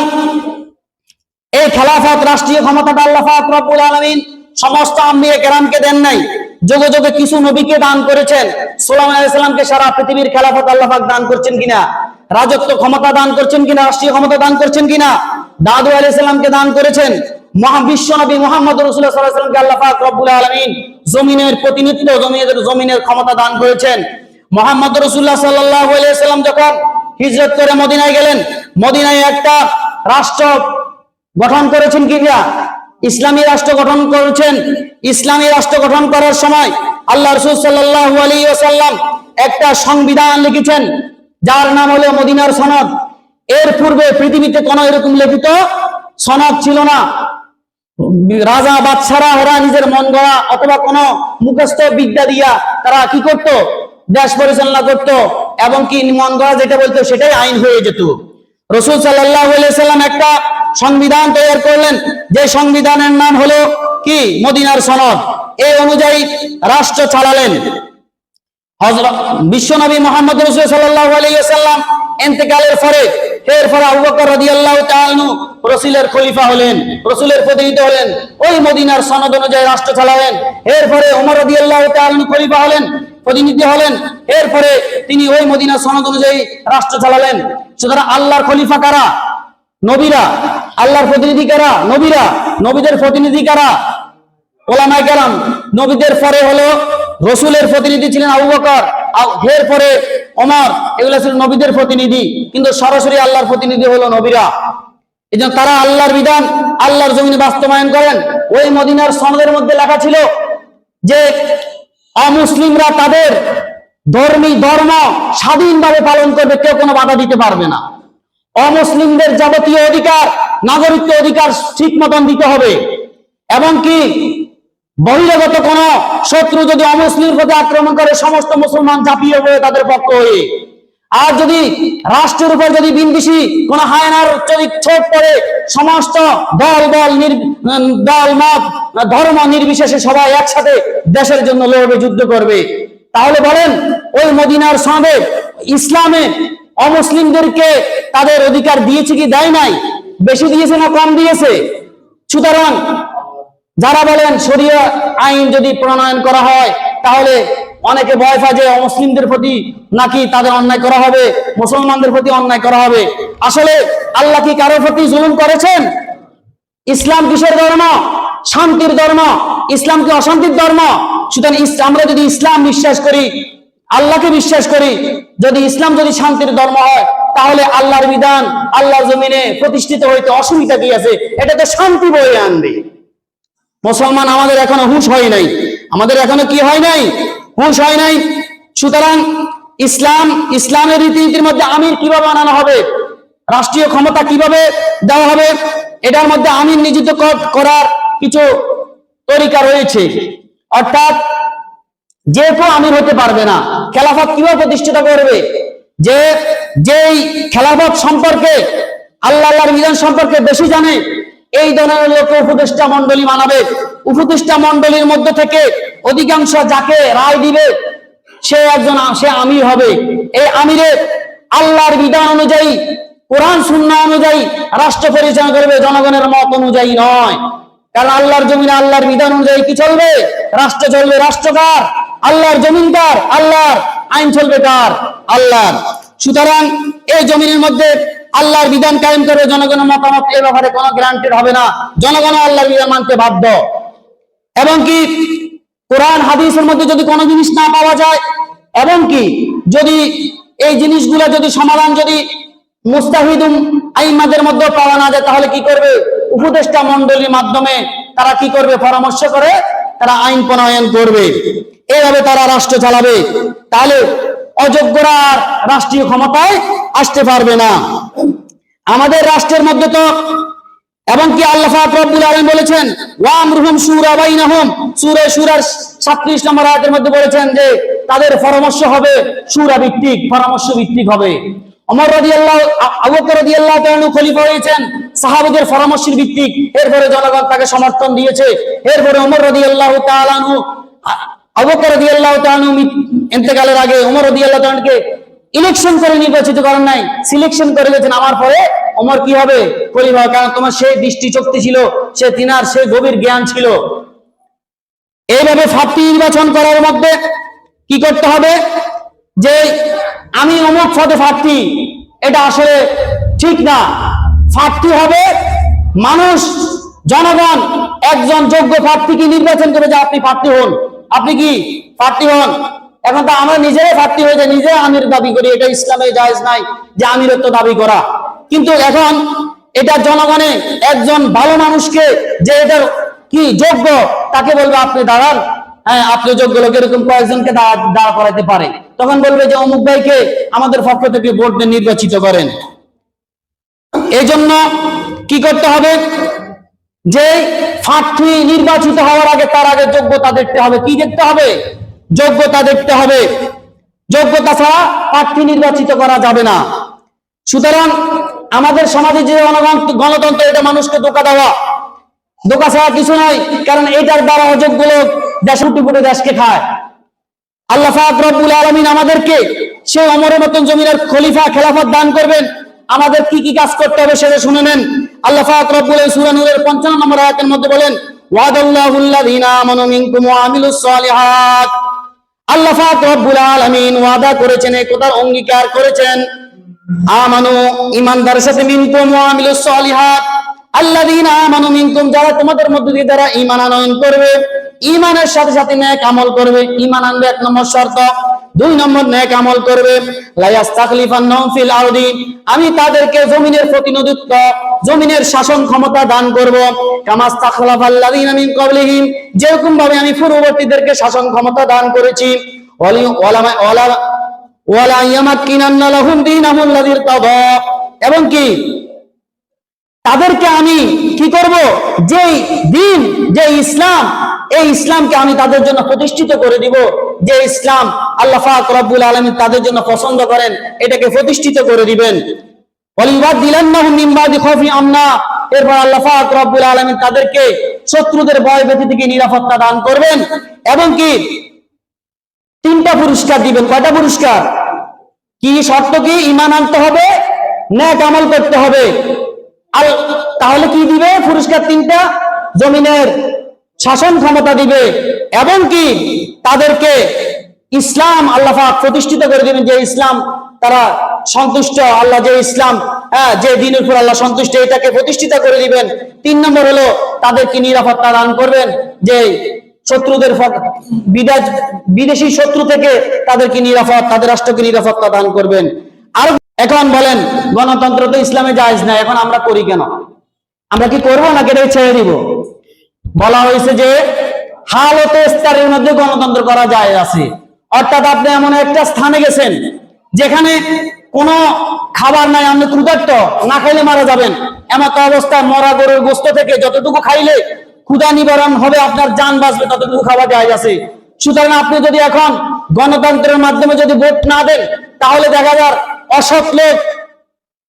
এই খেলাফত, রাষ্ট্রীয় ক্ষমতাটা আল্লাহ পাক রব্বুল আলামিন সমস্ত আম্বিয়া কেরামকে দেন নাই, যোগে যোগে কিছু নবীকে দান করেছেন। সুলাইমান আলাইহিস সালামকে সারা পৃথিবীর খেলাফত আল্লাহ পাক দান করছেন কিনা, রাজত্ব ক্ষমতা দান করছেন কিনা, রাষ্ট্রীয় ক্ষমতা দান করছেন কিনা। দাউদ আলাইহিস সালামকে দান করেছেন। মহাবিশ্ব নবী মুহাম্মদ রাসূলুল্লাহ সাল্লাল্লাহু আলাইহি ওয়াসাল্লামকে আল্লাহ পাক রব্বুল আলামিন জমিনের প্রতিনিধিত্ব, জমিনের ক্ষমতা দান করেছেন। মুহাম্মদ রাসূলুল্লাহ সাল্লাল্লাহু আলাইহি ওয়াসাল্লাম যখন হিজরত করে মদিনায় গেলেন, মদিনায় একটা রাষ্ট্র গঠন করেছেন কিনা, ইসলামী রাষ্ট্র গঠন করেছেন। ইসলামী রাষ্ট্র গঠন করার সময় আল্লাহ রাসূল সাল্লাল্লাহু আলাইহি ওয়াসাল্লাম একটা সংবিধান লিখেছেন, যার নাম হলো মদিনার সনদ। এর পূর্বে পৃথিবীতে কোনো এরকম লিখিত সনদ ছিল না। রাজা বাদশারা ওরা নিজের মন গড়া অথবা কোনো মুখস্থ বিদ্যা দিয়া তারা কি করত, দেশ পরিচালনা করত, এবং কি মন গড়া যেটা বলতো সেটাই আইন হয়ে যেত। রাসূল সাল্লাল্লাহু আলাইহি ওয়াসাল্লাম একটা সংবিধান তৈরি করলেন, যে সংবিধানের নাম হলো কি মদিনার সনদ। এই অনুযায়ী রাষ্ট্র চালালেন। হযরত বিশ্বনবী মুহাম্মদ রাসূল সাল্লাল্লাহু আলাইহি ওয়াসাল্লাম ইন্তেকালের পরে এরপরে আবু বকর রাদিয়াল্লাহু তাআলা আনহু রাসূলের খলিফা হলেন, রাসূলের প্রতিনিধি হলেন, ওই মদিনার সনদ অনুযায়ী রাষ্ট্র চালালেন। এরপরে ওমর রাদিয়াল্লাহু তাআলা আনহু খলিফা হলেন, প্রতিনিধি হলেন, এরপরে তিনি ওই মদিনার সনদ অনুযায়ী রাষ্ট্র চালালেন। সুতরাং আল্লাহর খলিফা কারা? নবীরা। আল্লাহর প্রতিনিধি কারা? নবীরা। নবীদের প্রতিনিধি কারা? ওলামায়ে কেরাম। নবীদের পরে হলো রাসূলের প্রতিনিধি ছিলেন আবু বকর, এরপরে ওমর, এগুলো ছিল নবীদের প্রতিনিধি, কিন্তু সরাসরি আল্লাহর প্রতিনিধি হলো নবীরা। এজন্য তারা আল্লাহর বিধান আল্লাহর জমিনে বাস্তবায়ন করেন। ওই মদিনার সনদের মধ্যে লেখা ছিল যে অমুসলিমরা তাদের ধর্ম স্বাধীনভাবে পালন করবে, কেউ কোনো বাধা দিতে পারবে না। অমুসলিমদের যাবতীয় অধিকার, নাগরিকত্ব অধিকার ঠিক মতন দিতে হবে, এবং কি বহিরাগত কোন শত্রু যদি অমুসলিম প্রতি আক্রমণ করে সমস্ত মুসলমান ঝাঁপিয়ে পড়ে তাদের পক্ষ হয়ে। আর যদি রাষ্ট্রের উপর যদি বিন্দুষী কোন হায়নার যদি ছোট পড়ে, সমস্ত দল মত ধর্ম নির্বিশেষে সবাই একসাথে দেশের জন্য লড়বে, যুদ্ধ করবে। তাহলে বলেন ওই মদিনার সনদে ইসলামে অমুসলিমদেরকে তাদের অধিকার দিয়েছে কি দেয় নাই? বেশি দিয়েছে না কম দিয়েছে? সুতরাং যারা বলেন শরিয়া আইন যদি প্রণয়ন করা হয় তাহলে অনেকে ভয় পায় যে অমুসলিমদের প্রতি নাকি তাদের অন্যায় করা হবে, মুসলমানদের প্রতি অন্যায় করা হবে। আসলে আল্লাহ কি কারোর প্রতি জুলুম করেছেন? ইসলাম কিসের ধর্ম? শান্তির ধর্ম। ইসলাম কি অশান্তির ধর্ম? সুতরাং আমরা যদি ইসলাম বিশ্বাস করি, আল্লাহকে বিশ্বাস করি, যদি ইসলাম যদি শান্তির ধর্ম হয়, তাহলে আল্লাহর বিধান আল্লাহর জমিনে প্রতিষ্ঠিত হইতে অসুবিধা কি আছে? এটা তো শান্তি বয়ে আনবে। মুসলমান আমাদের এখনো হুঁশ হয় নাই, আমাদের এখনো কি হয় নাই? হুঁশ হয় নাই। সুতরাং ইসলামের রীতিনীতির মধ্যে আমির কিভাবে বানানো হবে, রাষ্ট্রীয় ক্ষমতা কিভাবে দেওয়া হবে, এটার মধ্যে আমির নিযুক্ত করার কিছু তরিকা রয়েছে। অর্থাৎ যে কেউ আমির হতে পারবে না। খেলাফত কিভাবে প্রতিষ্ঠিত করবে? যেই খেলাফত সম্পর্কে আল্লাহর বিধান সম্পর্কে বেশি জানে, এই ধরনের লোক উপদেষ্টা মন্ডলী বানাবে। উপদেষ্টা মন্ডলীর মধ্যে থেকে অধিকাংশ যাকে রায় দিবে সে আমির হবে। এই আমিরের আল্লাহর বিধান অনুযায়ী, কোরআন সুন্নাহ অনুযায়ী রাষ্ট্র পরিচালনা করবে, জনগণের মত অনুযায়ী নয়। কারণ আল্লাহর জমিনে আল্লাহর বিধান অনুযায়ী কি চলবে? রাষ্ট্র চলবে। রাষ্ট্র কার? আল্লাহর। জমিন কার? আল্লাহর। আইন চলবে কার? আল্লাহর। সুতরাং এই জমিনের মধ্যে আল্লাহর বিধান কায়েম করবে, জনগণের মতামত এ ব্যাপারে কোনো গ্যারান্টেড হবে না। জনগণ আল্লাহর বিধান মানতে বাধ্য। এবং কি কোরআন হাদিসের মধ্যে যদি কোনো জিনিস না পাওয়া যায়, এবং কি যদি এই জিনিসগুলো যদি সমাধান যদি মুস্তাহিদুম আইমাদের মধ্যে পাওয়া না যায়, তাহলে কি করবে? উপদেষ্টা মণ্ডলীর মাধ্যমে তারা কি করবে? পরামর্শ করে তারা আইন প্রণয়ন করবে। এইভাবে তারা রাষ্ট্র চালাবে। তাহলে অযোগ্যরা আর রাষ্ট্রীয় ক্ষমতায় আসতে পারবে না। আমাদের রাষ্ট্রের মধ্যে তো, এবং কি আল্লাহ পাক রব্বুল আলামিন বলেছেন ওয়া আমরুহুম শুরা বাইনাহুম, সূরা শুরার 37 নম্বর আয়াতের মধ্যে বলেছেন যে তাদের পরামর্শ হবে শুরা ভিত্তিক, পরামর্শ ভিত্তিক হবে। ওমর রাদিয়াল্লাহু, আবু বকর রাদিয়াল্লাহু তাআলা খলিফা হয়েছেন সাহাবাদের পরামর্শের ভিত্তিক। এরপরে জনগণ তাকে সমর্থন দিয়েছে। এরপরে ওমর রাদিয়াল্লাহু তাআলা আনহু, আবু বকর রাদিয়াল্লাহু তাআলা ইন্তেকালের আগে ওমর রাদিয়াল্লাহু তাআলাকে ইলেকশন করে নির্বাচিত করেন নাই, সিলেকশন করে গেছেন। আমার পরে ওমর কি হবে? খলিফা। কারণ তোমার সেই দৃষ্টি শক্তি ছিল, তিনার সেই গভীর জ্ঞান ছিল। এইভাবে প্রার্থী নির্বাচন করার মধ্যে কি করতে হবে? যে আমি অমুক পদে প্রার্থী, এটা আসলে ঠিক না। প্রার্থী হবে মানুষ, জনগণ একজন যোগ্য প্রার্থীকে নির্বাচন করে যে আপনি প্রার্থী হন, আপনি কি প্রার্থী হন। এখন তো আমরা নিজেরাই প্রার্থী হয়ে যাই, নিজে আমির দাবি করি। এটা ইসলামে জায়েজ নাই যে আমিরত্ব দাবি করা। কিন্তু এখন এটা জনগণে একজন ভালো মানুষকে যে এটার কি যোগ্য, তাকে বলবে আপনি দাঁড়ান, হ্যাঁ আপনি যোগ্য লোক, এরকম কয়েকজনকে দাঁড় করাইতে পারে। তখন বলবে যে অমুক ভাইকে আমাদের পক্ষ থেকে ভোট দিয়ে নির্বাচিত করেন। এই জন্য কি করতে হবে? যে প্রার্থী নির্বাচিত হওয়ার আগে তার আগে যোগ্যতা দেখতে হবে। কি দেখতে হবে? যোগ্যতা দেখতে হবে। যোগ্যতা ছাড়া প্রার্থী নির্বাচিত করা যাবে না। সুতরাং আমাদের সমাজে যে গণতন্ত্র, এটা মানুষকে ধোঁকা দেওয়া, ধোঁকা ছাড়া কিছু নয়। কারণ এটার দ্বারা অযোগ্য লোক দেশ লুটে দেশকে খায়। আল্লাহ পাক রব্বুল আলামিন আমাদেরকে সে ওমরের মতন জমিনের খলিফা, খেলাফত দান করবেন। আমাদের কি কি কাজ করতে হবে সেটা শুনে নেন। আল্লাহ পাক রব্বুল সূরা নূরের 55 নম্বর আয়াতের মধ্যে বলেন ওয়াদাল্লাহুল্লাযীনা আমানু মিনকুম ওয়া আমিলুস সালিহাত। আল্লাহ পাক রব্বুল আলামিন ওয়াদা করেছেন, এই কথার অঙ্গীকার করেছেন, আমানু ঈমানদারের সাথে, মিনকুম ওয়া আমিলুস সালিহাত, আল্লাযীনা আমানু মিনকুম, যারা তোমাদের মধ্য দিয়ে যারা ঈমান আনয়ন করবে, ঈমানের সাথে সাথে নেক আমল করবে। ঈমান আনবে 1 নম্বর শর্ত। 2 নম্বর নেক আমল করবে। লা ইস্তাখলিফান্নাহুম ফিল আরদি, আমি তাদেরকে জমিনের প্রতিনিধিত্ব, জমিনের শাসন ক্ষমতা দান করব। কামা ইস্তাখলাফাল্লাযীনা মিন ক্বাবলিহিম, যেরকম ভাবে আমি পূর্ববর্তীদেরকে শাসন ক্ষমতা দান করেছি। ওয়ালা ইয়ামাক্কিনান্না লাহুম দীনাহুম লাযী ইরতাদা, এবং কি তাদেরকে আমি কি করব? যে দিন, যে ইসলাম, এই ইসলামকে আমি তাদের জন্য প্রতিষ্ঠিত করে দিব। যে ইসলাম আল্লাহ পাক রব্বুল আলামিন তাদের জন্য পছন্দ করেন, এটাকে প্রতিষ্ঠিত করে দিবেন। ওয়ালিউবাদদিলান্নাহুম মিন বাদি খাউফি আমনা, এরপর আল্লাহ পাক রব্বুল আলামিন তাদেরকে শত্রুদের ভয় ভীতি থেকে নিরাপত্তা দান করবেন। এবং কি 3টা পুরস্কার দিবেন। কয়টা পুরস্কার? কি শর্ত? কি? ঈমান আনতে হবে, নেক আমল করতে হবে। তাহলে কি দিবে? পুরস্কার 3টা। জমিনের শাসন ক্ষমতা দিবে, এবং কি তাদেরকে ইসলাম আল্লাহ পাক প্রতিষ্ঠিত করে দিবেন। যে ইসলাম তারা সন্তুষ্ট, আল্লাহ যে ইসলাম, যে দিনের উপর আল্লাহ সন্তুষ্ট, এটাকে প্রতিষ্ঠিত করে দিবেন। 3 নম্বর হলো তাদেরকে নিরাপত্তা দান করবেন। যে শত্রুদের, বিদেশি শত্রু থেকে তাদেরকে নিরাপদ, তাদের রাষ্ট্রকে নিরাপত্তা দান করবেন। আর এখন বলেন, গণতন্ত্র তো ইসলামে জায়েজ না, এখন আমরা করি কেন? আমরা কি করবো নাকি এটা ছেড়ে দিব? বলা হয়েছে যে হালতে ইফতারের মধ্যে গণতন্ত্র করা যায় আছে। অর্থাৎ আপনি এমন একটা স্থানে গেছেন যেখানে কোনো খাবার নাই, আপনি ক্ষুধার্ত, না খাইলে মারা যাবেন। এমন অবস্থায় মরা গরুর গোশত থেকে যতটুকু খাইলে ক্ষুধা নিবারণ হবে, আপনার জান বাঁচবে, ততটুকু খাওয়া যায় আছে। সুতরাং আপনি যদি এখন গণতন্ত্রের মাধ্যমে যদি ভোট না দেন, তাহলে দেখা যায় অসৎ লোক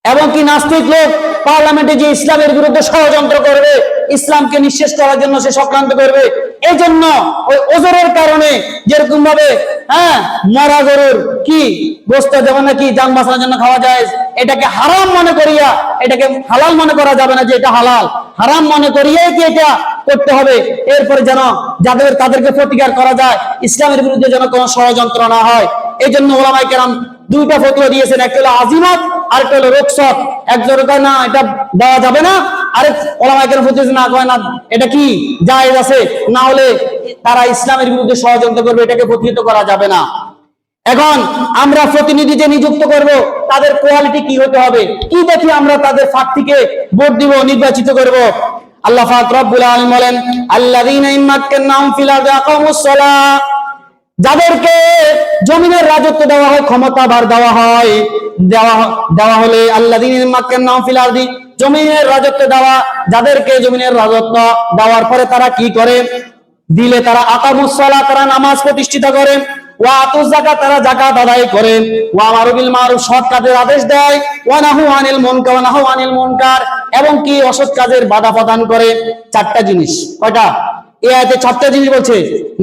এবং কি নাস্তিক লোক পার্লামেন্টে যে ইসলামের বিরুদ্ধে ষড়যন্ত্র করবে, ইসলামকে নিঃশেষ করার জন্য সে চক্রান্ত করবে, এই জন্য ওই ওজরের কারণে যেরকম ভাবে মরা গরুর কি গোস্ত যেমন নাকি যান বাঁচানোর জন্য খাওয়া যায়, এটাকে হারাম মনে করিয়া এটাকে হালাল মনে করা যাবে না, যে এটা হালাল, হারাম মনে করিয়াই কি এটা করতে হবে। এরপরে যেন তাদেরকে প্রতিকার করা যায়, ইসলামের বিরুদ্ধে যেন কোনো ষড়যন্ত্র না হয়। এই জন্য ওলামায়ে কেরাম দুইটা ফতোয়া দিয়েছেন, একটা হলো আজিমত আর একটা হলো রুখসত। একজন কয় না এটা দেওয়া যাবে না, আরেক ওলামায়ে কেরাম ফতোয়া না কয় না এটা কি জায়েজ আছে, না হলে তারা ইসলামের বিরুদ্ধে ষড়যন্ত্র করবে, এটাকে প্রতিহত করা যাবে না। এখন আমরা প্রতিনিধি যে নিযুক্ত করব তাদের কোয়ালিটি কি হতে হবে, কি দেখি আমরা তাদের ফাঁক থেকে ভোট দিব, নির্বাচিত করব। আল্লাহ পাক রব্বুল আলামিন বলেন আল্লাযীনা ইম্মাক্কানাহুম ফিল আরদি আকামুস সালাহ, যাদেরকে জমিনের রাজত্ব দেওয়া হয়, ক্ষমতা ভার দেওয়া হয়, দেওয়া হলে আল্লাযীনা ইম্মাক্কানাহুম ফিল আরদি, জমিনের রাজত্ব দেওয়া, যাদেরকে জমিনের রাজত্ব দেওয়ার পরে তারা কি করে, দিলে তারা আকামুস সালাহ, তারা নামাজ প্রতিষ্ঠিত করে, ওয়া আতুজ যাকাত, তারা যাকাত আদায় করে, ওয়া আমারু বিল মারুফ, সৎ কাজের আদেশ দেয়, ওয়া নাহু আনিল মুনকার, এবং কি অসৎ কাজের বাধা প্রদান করে। চারটা জিনিস, কয়টা? এই আয়াতে চারটা জিনিস বলছে।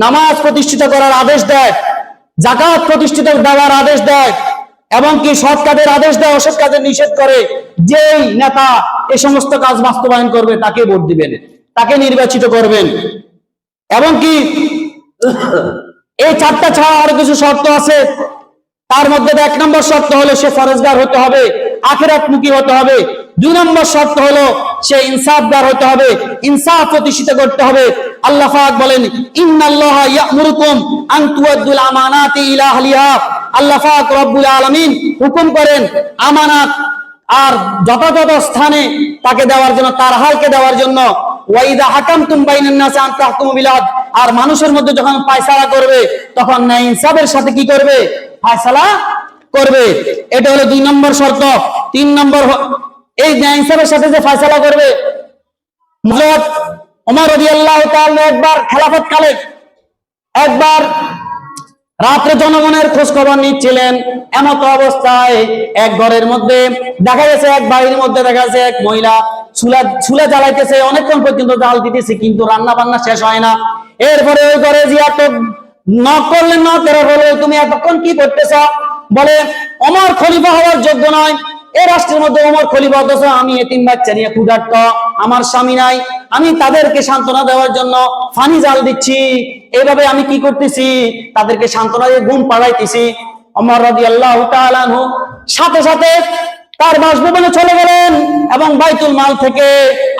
নামাজ প্রতিষ্ঠিত করার আদেশ দেয়, যাকাত প্রতিষ্ঠিত দেওয়ার আদেশ দেয়, এবং কি সৎ কাজের আদেশ দেয়, অসৎ কাজের নিষেধ করে। যেই নেতা এই সমস্ত কাজ বাস্তবায়ন করবে তাকে ভোট দিবেন, তাকে নির্বাচিত করবেন। এবং কি এই চারটা ছাড়া আরো কিছু শর্ত আছে, তার মধ্যে 1 নম্বর শর্ত হলো সে ফরজগার হতে হবে, আখিরাতমুখী হতে হবে। 2 নম্বর শর্ত হলো সে ইনসাফগার হতে হবে, ইনসাফ প্রতিষ্ঠিত করতে হবে। আল্লাহ পাক বলেন ইন্নাল্লাহা ইয়া'মুরুকুম আন তুআদ্দুল আমানাতি ইলা আহলিহা, আল্লাহ পাক রব্বুল আলামিন হুকুম করেন আমানাত আর যথাযথ স্থানে তাকে দেওয়ার জন্য, তার হালকে দেওয়ার জন্য। ওয়াইদা হাকামতুম বাইনান নাসি আন তাহকুমু বিল আদল, আর মানুষের মধ্যে যখন ফয়সালা করবে তখন ন্যায় ইনসাফের সাথে কি করবে, ফয়সালা করবে। এটা হলো 2 নম্বর শর্ত। 3 নম্বর, এই ন্যায় ইনসাফের সাথে যে ফয়সালা করবে। হযরত ওমর রাদিয়াল্লাহু তাআলা একবার খেলাফত কালে একবার রাত্রে জনগণের খোঁজ খবর নিচ্ছিলেন, এমত অবস্থায় এক ঘরের মধ্যে দেখা গেছে, এক বাড়ির মধ্যে দেখা গেছে এক মহিলা চুলা জ্বালাইতেছে, অনেকক্ষণ পর্যন্ত জাল দিতেছে, কিন্তু রান্না বান্না শেষ হয় না। এরপরে ওই ঘরে জিয়া তো নক করলেন, না তেরা বলে তুমি এতক্ষণ কি করতেছ? বলে ওমর খলিফা হওয়ার যোগ্য নয়, এই রাষ্ট্রের মধ্যে ওমর খলিফা, অথচ আমি এতিম বাচ্চা নিয়ে ক্ষুধার্ত, আমার স্বামী নাই, আমি তাদেরকে সান্ত্বনা দেওয়ার জন্য ফানি জাল দিচ্ছি। এইভাবে আমি কি করতেছি, তাদেরকে সান্ত্বনা দিয়ে ঘুম পাড়াইতেছি। ওমর রাদিয়াল্লাহু তাআলা আনহু সাথে সাথে তার বাসভবনে চলে গেলেন এবং বাইতুল মাল থেকে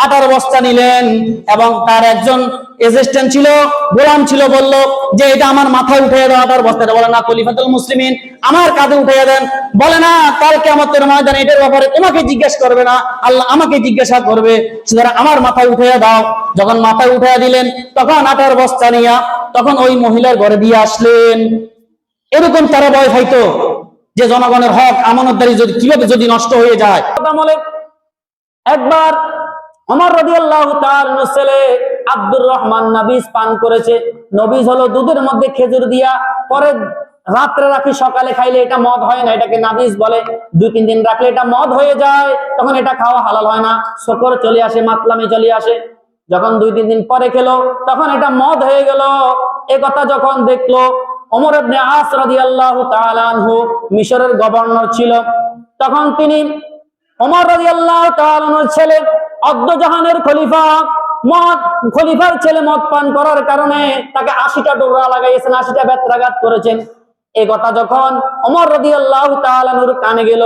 আটার বস্তা নিলেন, এবং তার একজন এসিস্ট্যান্ট ছিল, গোলাম ছিল, বলল যে এটা আমার মাথায় উঠিয়ে দাও আটার বস্তাটা। বলে না খলিফাতুল মুসলিমিন, আমার কাঁধে উঠিয়ে দেন। বলে না, কাল কিয়ামতের ময়দানে এটার ব্যাপারে তোমাকে জিজ্ঞাসা করবে না, আল্লাহ আমাকে জিজ্ঞাসা করবে, সুতরাং আমার মাথায় উঠিয়ে দাও। যখন মাথায় উঠিয়ে দিলেন তখন আটার বস্তা নিয়ে তখন ওই মহিলার ঘরে দিয়ে আসলেন। এরকম তারা ভয় পাইতো যে জনগণের হক আমানতদারি কিভাবে যদি নষ্ট হয়ে যায়। একবার ওমর রাদিয়াল্লাহু তাআলার ছেলে আব্দুর রহমান নবীজ পান করেছে। নবীজ হলো দুধের মধ্যে খেজুর দিয়া পরে রাত্রে রাখি, সকালে খাইলে এটা মদ হয় না, এটাকে নাবিজ বলে। 2-3 দিন রাখলে এটা মদ হয়ে যায়, তখন এটা খাওয়া হালাল হয় না, শকর চলে আসে, মাতলামি চলে আসে। যখন 2-3 দিন পরে খেলো তখন এটা মদ হয়ে গেল। এ কথা যখন দেখলো ওমর ইবনে আস রাদিয়াল্লাহু তাআলা আনহু মিশরের গভর্নর ছিল, তখন তিনি ওমর রাদিয়াল্লাহু তাআলা আনহুর ছেলে অদ্দজাহানের খলিফার ছেলে মদ পান করার কারণে তাকে 80টা ডোরা লাগাইয়েছেন, 80টা বেত্রাঘাত করেছেন। এই কথা যখন ওমর রাদিয়াল্লাহু তাআলা আনহুর কানে গেল,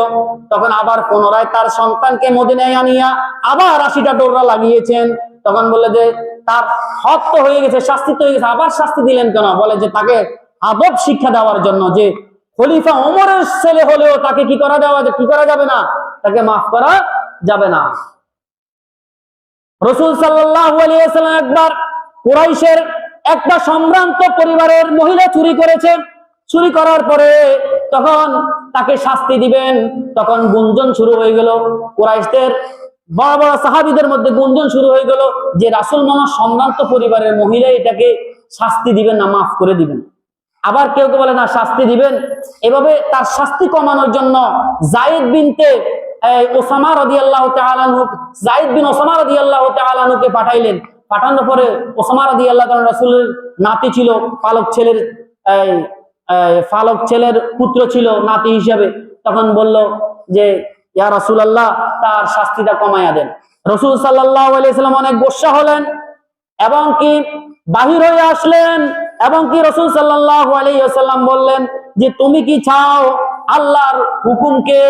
তখন আবার পুনরায় তার সন্তানকে মদিনায় আনিয়া আবার 80টা ডোরা লাগিয়েছেন। তখন বলে যে তার হক তো হয়ে গেছে, শাস্তি তো হয়ে গেছে, আবার শাস্তি দিলেন কেন? বলে যে তাকে আদব শিক্ষা দেওয়ার জন্য, যে খলিফা ওমরের ছেলে হলেও তাকে কি করা যাবে না, তাকে মাফ করা যাবে না। রাসূল সাল্লাল্লাহু আলাইহি ওয়াসাল্লাম একবার কুরাইশের একটা সম্ভ্রান্ত পরিবারের মহিলা চুরি করেছে। চুরি করার পরে তখন তাকে শাস্তি দিবেন, তখন গুঞ্জন শুরু হয়ে গেল। কুরাইশদের বড় বড় সাহাবীদের মধ্যে গুঞ্জন শুরু হয়ে গেল যে রাসূল মনে সম্ভ্রান্ত পরিবারের মহিলা, এটাকে শাস্তি দিবেন না, মাফ করে দিবেন। আবার কেউ কেউ বলে না, শাস্তি দিবেন। এভাবে তার শাস্তি কমানোর জন্য যায়েদ বিন ওসামা রাদিয়াল্লাহু তাআলা আনহু পাঠাইলেন। পাঠানোর পরে ওসামা রাদিয়াল্লাহু তাআলা রাসূলের নাতি ছিল, পালক ছেলের পুত্র ছিল নাতি হিসাবে। তখন বলল যে ইয়া রাসূলুল্লাহ, তার শাস্তিটা কমায়া দেন। রাসূল সাল্লাল্লাহু আলাইহি ওয়াসাল্লাম অনেক গোসা হলেন এবং কি বাহির হয়ে আসলেন, এবং কি রাসূল সাল্লাল্লাহু আলাইহি ওয়াসাল্লাম বললেন যে তুমি কি চাও আল্লাহর হুকুমকে,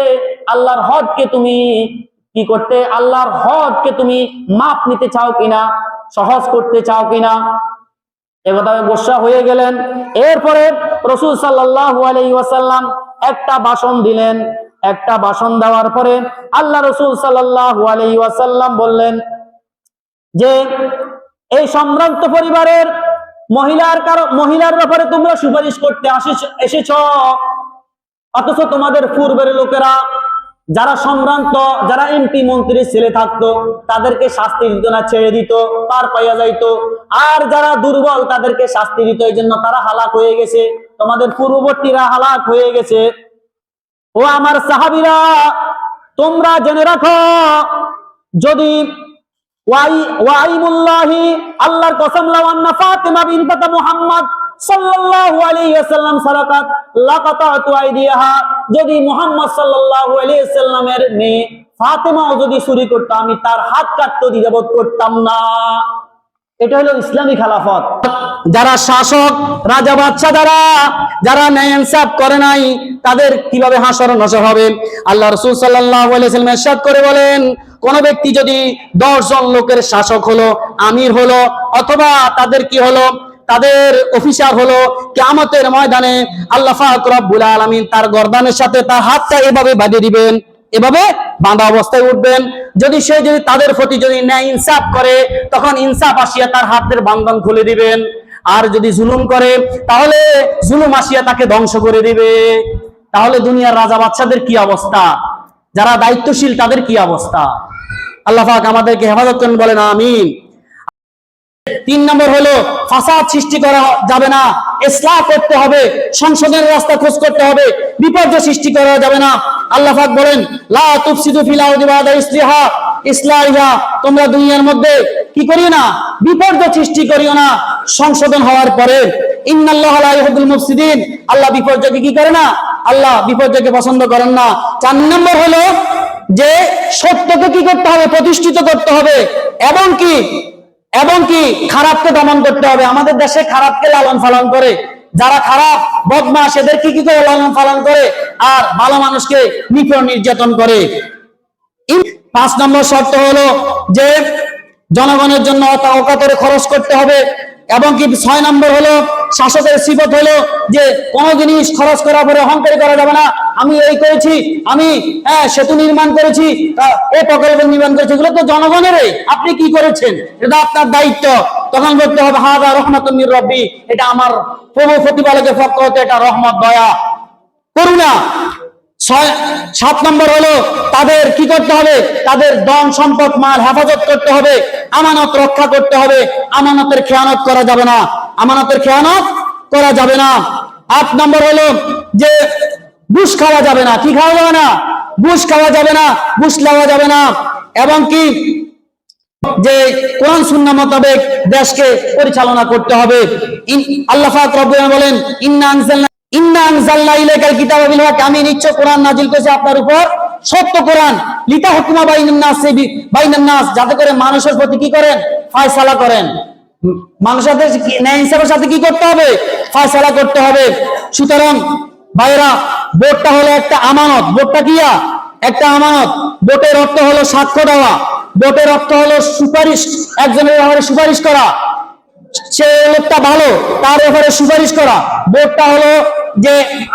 আল্লাহর হদকে তুমি কি করতে, আল্লাহর হদকে তুমি মাপ নিতে চাও কিনা, সহজ করতে চাও কিনা? একথা গোসা হয়ে গেলেন। এরপরে রাসূল সাল্লাল্লাহু আলাইহি ওয়াসাল্লাম একটা ভাষণ দিলেন। একটা ভাষণ দেওয়ার পরে আল্লাহ রাসূল সাল্লাল্লাহু আলাইহি ওয়াসাল্লাম বললেন যে এই সম্ভ্রান্ত পরিবারের মহিলার ব্যাপারে তোমরা সুপারিশ করতে এসেছ, অথচ তোমাদের পূর্বের লোকেরা যারা সম্ভ্রান্ত, যারা এমপি মন্ত্রীর ছেলে থাকতো তাদেরকে শাস্তি দিত না, ছেড়ে দিত, পার পাইয়া যাইতো। আর যারা দুর্বল তাদেরকে শাস্তি দিত, এই জন্য তারা হালাক হয়ে গেছে, তোমাদের পূর্ববর্তীরা হালাক হয়ে গেছে। ও আমার সাহাবীরা, তোমরা জেনে রাখো, যদি ওয়াইমুল্লাহি, আল্লাহর কসম, লাউ আন্না ফাতিমা বিনতে মুহাম্মদ সাল্লাল্লাহু আলাইহি ওয়াসাল্লাম সারাকাত লাকাতাতু আইদিয়াহা, যদি মুহাম্মদ সাল্লাল্লাহু আলাইহি ওয়াসাল্লামের মেয়ে ফাতিমাও যদি চুরি করত, আমি তার হাত কাটতে দ্বিধাবোধ করতাম না। এটা হলো ইসলামী খেলাফত। যারা শাসক, রাজা বাদশা, যারা ন্যায় ইনসাফ করে নাই, তাদের কিভাবে হাসর নশর হবে? আল্লাহ রাসূল সাল্লাল্লাহু আলাইহি ওয়াসাল্লাম ইরশাদ করে বলেন, কোন ব্যক্তি যদি 10 জন লোকের শাসক হলো, আমির হলো, অথবা তাদের কি হলো, তাদের অফিসার হলো, কিয়ামতের ময়দানে আল্লাহ পাক রব্বুল আলামিন তার গর্দানের সাথে তার হাতটা এভাবে বাঁধিয়ে দিবেন, এভাবে বাঁধা অবস্থায় উঠবেন। যদি তাদের প্রতি যদি ন্যায় ইনসাফ করে, তখন ইনসাফ আসিয়া তার হাতের বান্ধন খুলে দিবেন। আর যদি জুলুম করে, তাহলে জুলুম আসিয়া তাকে ধ্বংস করে দিবে। তাহলে দুনিয়ার রাজা বাদশাদের কি অবস্থা, যারা দায়িত্বশীল তাদের কি অবস্থা? আল্লাহ পাক আমাদেরকে হেফাজত করেন, বলেন আমিন। 3 নম্বর হলো ফাসাদ সৃষ্টি করা যাবে না, ইসলাহ করতে হবে, সংশোধনের রাস্তা খোঁজ করতে হবে, বিপর্যয় সৃষ্টি করা যাবে না। আল্লাহ পাক বলেন, লা তুফসিদু ফিল আরদি বা'দা ইসলাহিহা, তোমরা দুনিয়ার মধ্যে কি করিও না, বিপর্যয় সৃষ্টি করিও না সংশোধন হওয়ার পরে। ইন্নাল্লাহা লা ইউহিব্বুল মুফসিদিন, আল্লাহ বিপর্যয়কে কি করে না, আল্লাহ বিপর্যয়কে পছন্দ করেন না। 4 নম্বর হলো যে সত্যকে কি করতে হবে, প্রতিষ্ঠিত করতে হবে, এবং কি খারাপকে দমন করতে হবে। আমাদের দেশে খারাপকে লালন পালন করে, যারা খারাপ বদমাশ এদেরকে কি করে লালন পালন করে, আর ভালো মানুষকে নিপীড়ন নির্যাতন করে। 5 নম্বর শর্ত হলো যে জনগণের জন্য অকাতরে খরচ করতে হবে, এবং কি 6 নম্বর হলো শাসকের সিফত হলো যে কোনো জিনিস খরচ করার পরে অহংকারী করা যাবে না। আমি এই করেছি, আমি সেতু নির্মাণ করেছি, এই প্রকল্প নির্মাণ করেছি, এগুলো তো জনগণেরই, আপনি কি করেছেন এটা আপনার দায়িত্ব। তখন বলতে হবে হাযা রাহমাতুম মির রাব্বি, এটা আমার প্রভু প্রতিপালকের পক্ষ হতে, এটা রহমত, দয়া, করুণা। 7 নম্বর হলো তাদের কি করতে হবে, তাদের ধন সম্পদ মাল হেফাজত করতে হবে, আমানত রক্ষা করতে হবে, আমানতের খেয়ানত করা যাবে না, আমানতের খেয়ানত করা যাবে না। 8 নম্বর হলো যে ঘুষ খাওয়া যাবে না। কি খাওয়া যাবে না? ঘুষ খাওয়া যাবে না, ঘুষ নেওয়া যাবে না, এবং কি যে কোরআন সুন্নাহ মোতাবেক দেশকে পরিচালনা করতে হবে। আল্লাহ পাক রব্বুল আলামিন বলেন, ইন্না আনজালনা ইলাইকাল কিতাবা বিল হক, আমি নিশ্চয় কোরআন নাজিল করেছি আপনার উপর সত্য কোরআন, লিতাহুকুমা বাইনান নাস, যাতে করে মানুষের প্রতি কি করেন, ফয়সালা করেন। মানুষের ন্যায় ইনসাফের সাথে কি করতে হবে, ফয়সালা করতে হবে। সুতরাং ভাইরা, ভোটটা হলো একটা আমানত। ভোটটা কি একটা আমানত। ভোটের অর্থ হলো সাক্ষ্য দেওয়া, ভোটের অর্থ হলো সুপারিশ, একজনের ব্যাপারে সুপারিশ করা, সে লোকটা ভালো তার ব্যাপারে সুপারিশ করা। ভোটটা হলো যে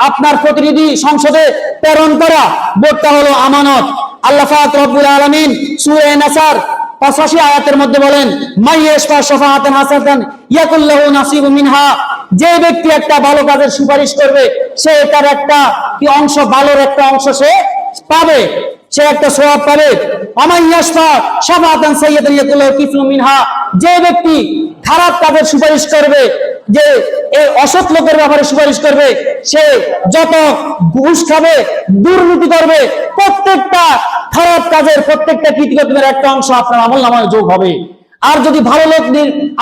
আপনার প্রতিনিধি সংসদে প্রেরণ করা, ভোটটা হলো আমানত। আল্লাহ পাক রব্বুল আলামিন সূরা নাসার 85 আয়াতের মধ্যে বলেন, মাইয়াশফা শাফাআতান হাসানাতান ইয়াকুল লাহু নাসিবুম মিনহা, যে ব্যক্তি একটা ভালো কাজের সুপারিশ করবে, সে তার একটা কি অংশ, ভালোর একটা অংশ সে পাবে, সে একটা সওয়াব পাবে। আমাইয়াশফা শাফাআতান সাইয়্যাতান ইয়াকুল লাহু কিফলুম মিনহা, যে ব্যক্তি খারাপ কাজের সুপারিশ করবে, যে এই অসৎ লোকের ব্যাপারে সুপারিশ করবে, সে যত ঘুষ খাবে, দুর্নীতি করবে, প্রত্যেকটা খারাপ কাজের প্রত্যেকটা কৃতিকর্মের একটা অংশ আপনার আমলনামায় যোগ হবে। আর যদি ভালো লোক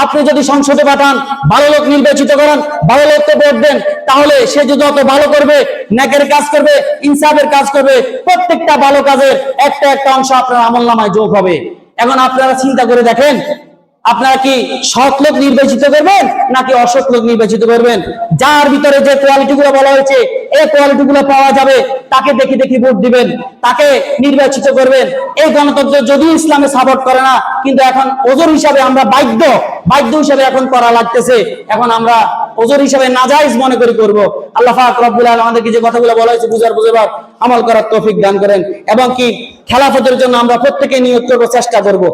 আপনি যদি সংসদে পাঠান, ভালো লোক নির্বাচিত করেন, ভালো লোককে ভোট দেন, তাহলে সে যদি যত ভালো করবে, নেকের কাজ করবে, ইনসাফের কাজ করবে, প্রত্যেকটা ভালো কাজের একটা একটা অংশ আপনার আমলনামায় যোগ হবে। এখন আপনারা চিন্তা করে দেখেন, আপনারা কি সৎ লোক নির্বাচিত করবেন নাকি অসৎ লোক নির্বাচিত করবেন? যার ভিতরে যে কোয়ালিটি গুলো বলা হয়েছে, এই কোয়ালিটি গুলো পাওয়া যাবে, তাকে দেখে দেখে ভোট দিবেন, তাকে নির্বাচিত করবেন। এই গণতন্ত্র যদিও ইসলামে সাপোর্ট করে না, কিন্তু এখন ওজোর হিসাবে আমরা বাধ্য হিসাবে এখন করা লাগতেছে। এখন আমরা ওজোর হিসাবে নাজায়েজ মনে করি করব। আল্লাহ পাক রব্বুল আলামিন আমাদেরকে যে কথাগুলো বলা হয়েছে বুঝার আমল করার তৌফিক দান করেন, এবং কি খেলাফতের জন্য আমরা প্রত্যেকে নিয়ত করব, চেষ্টা করব।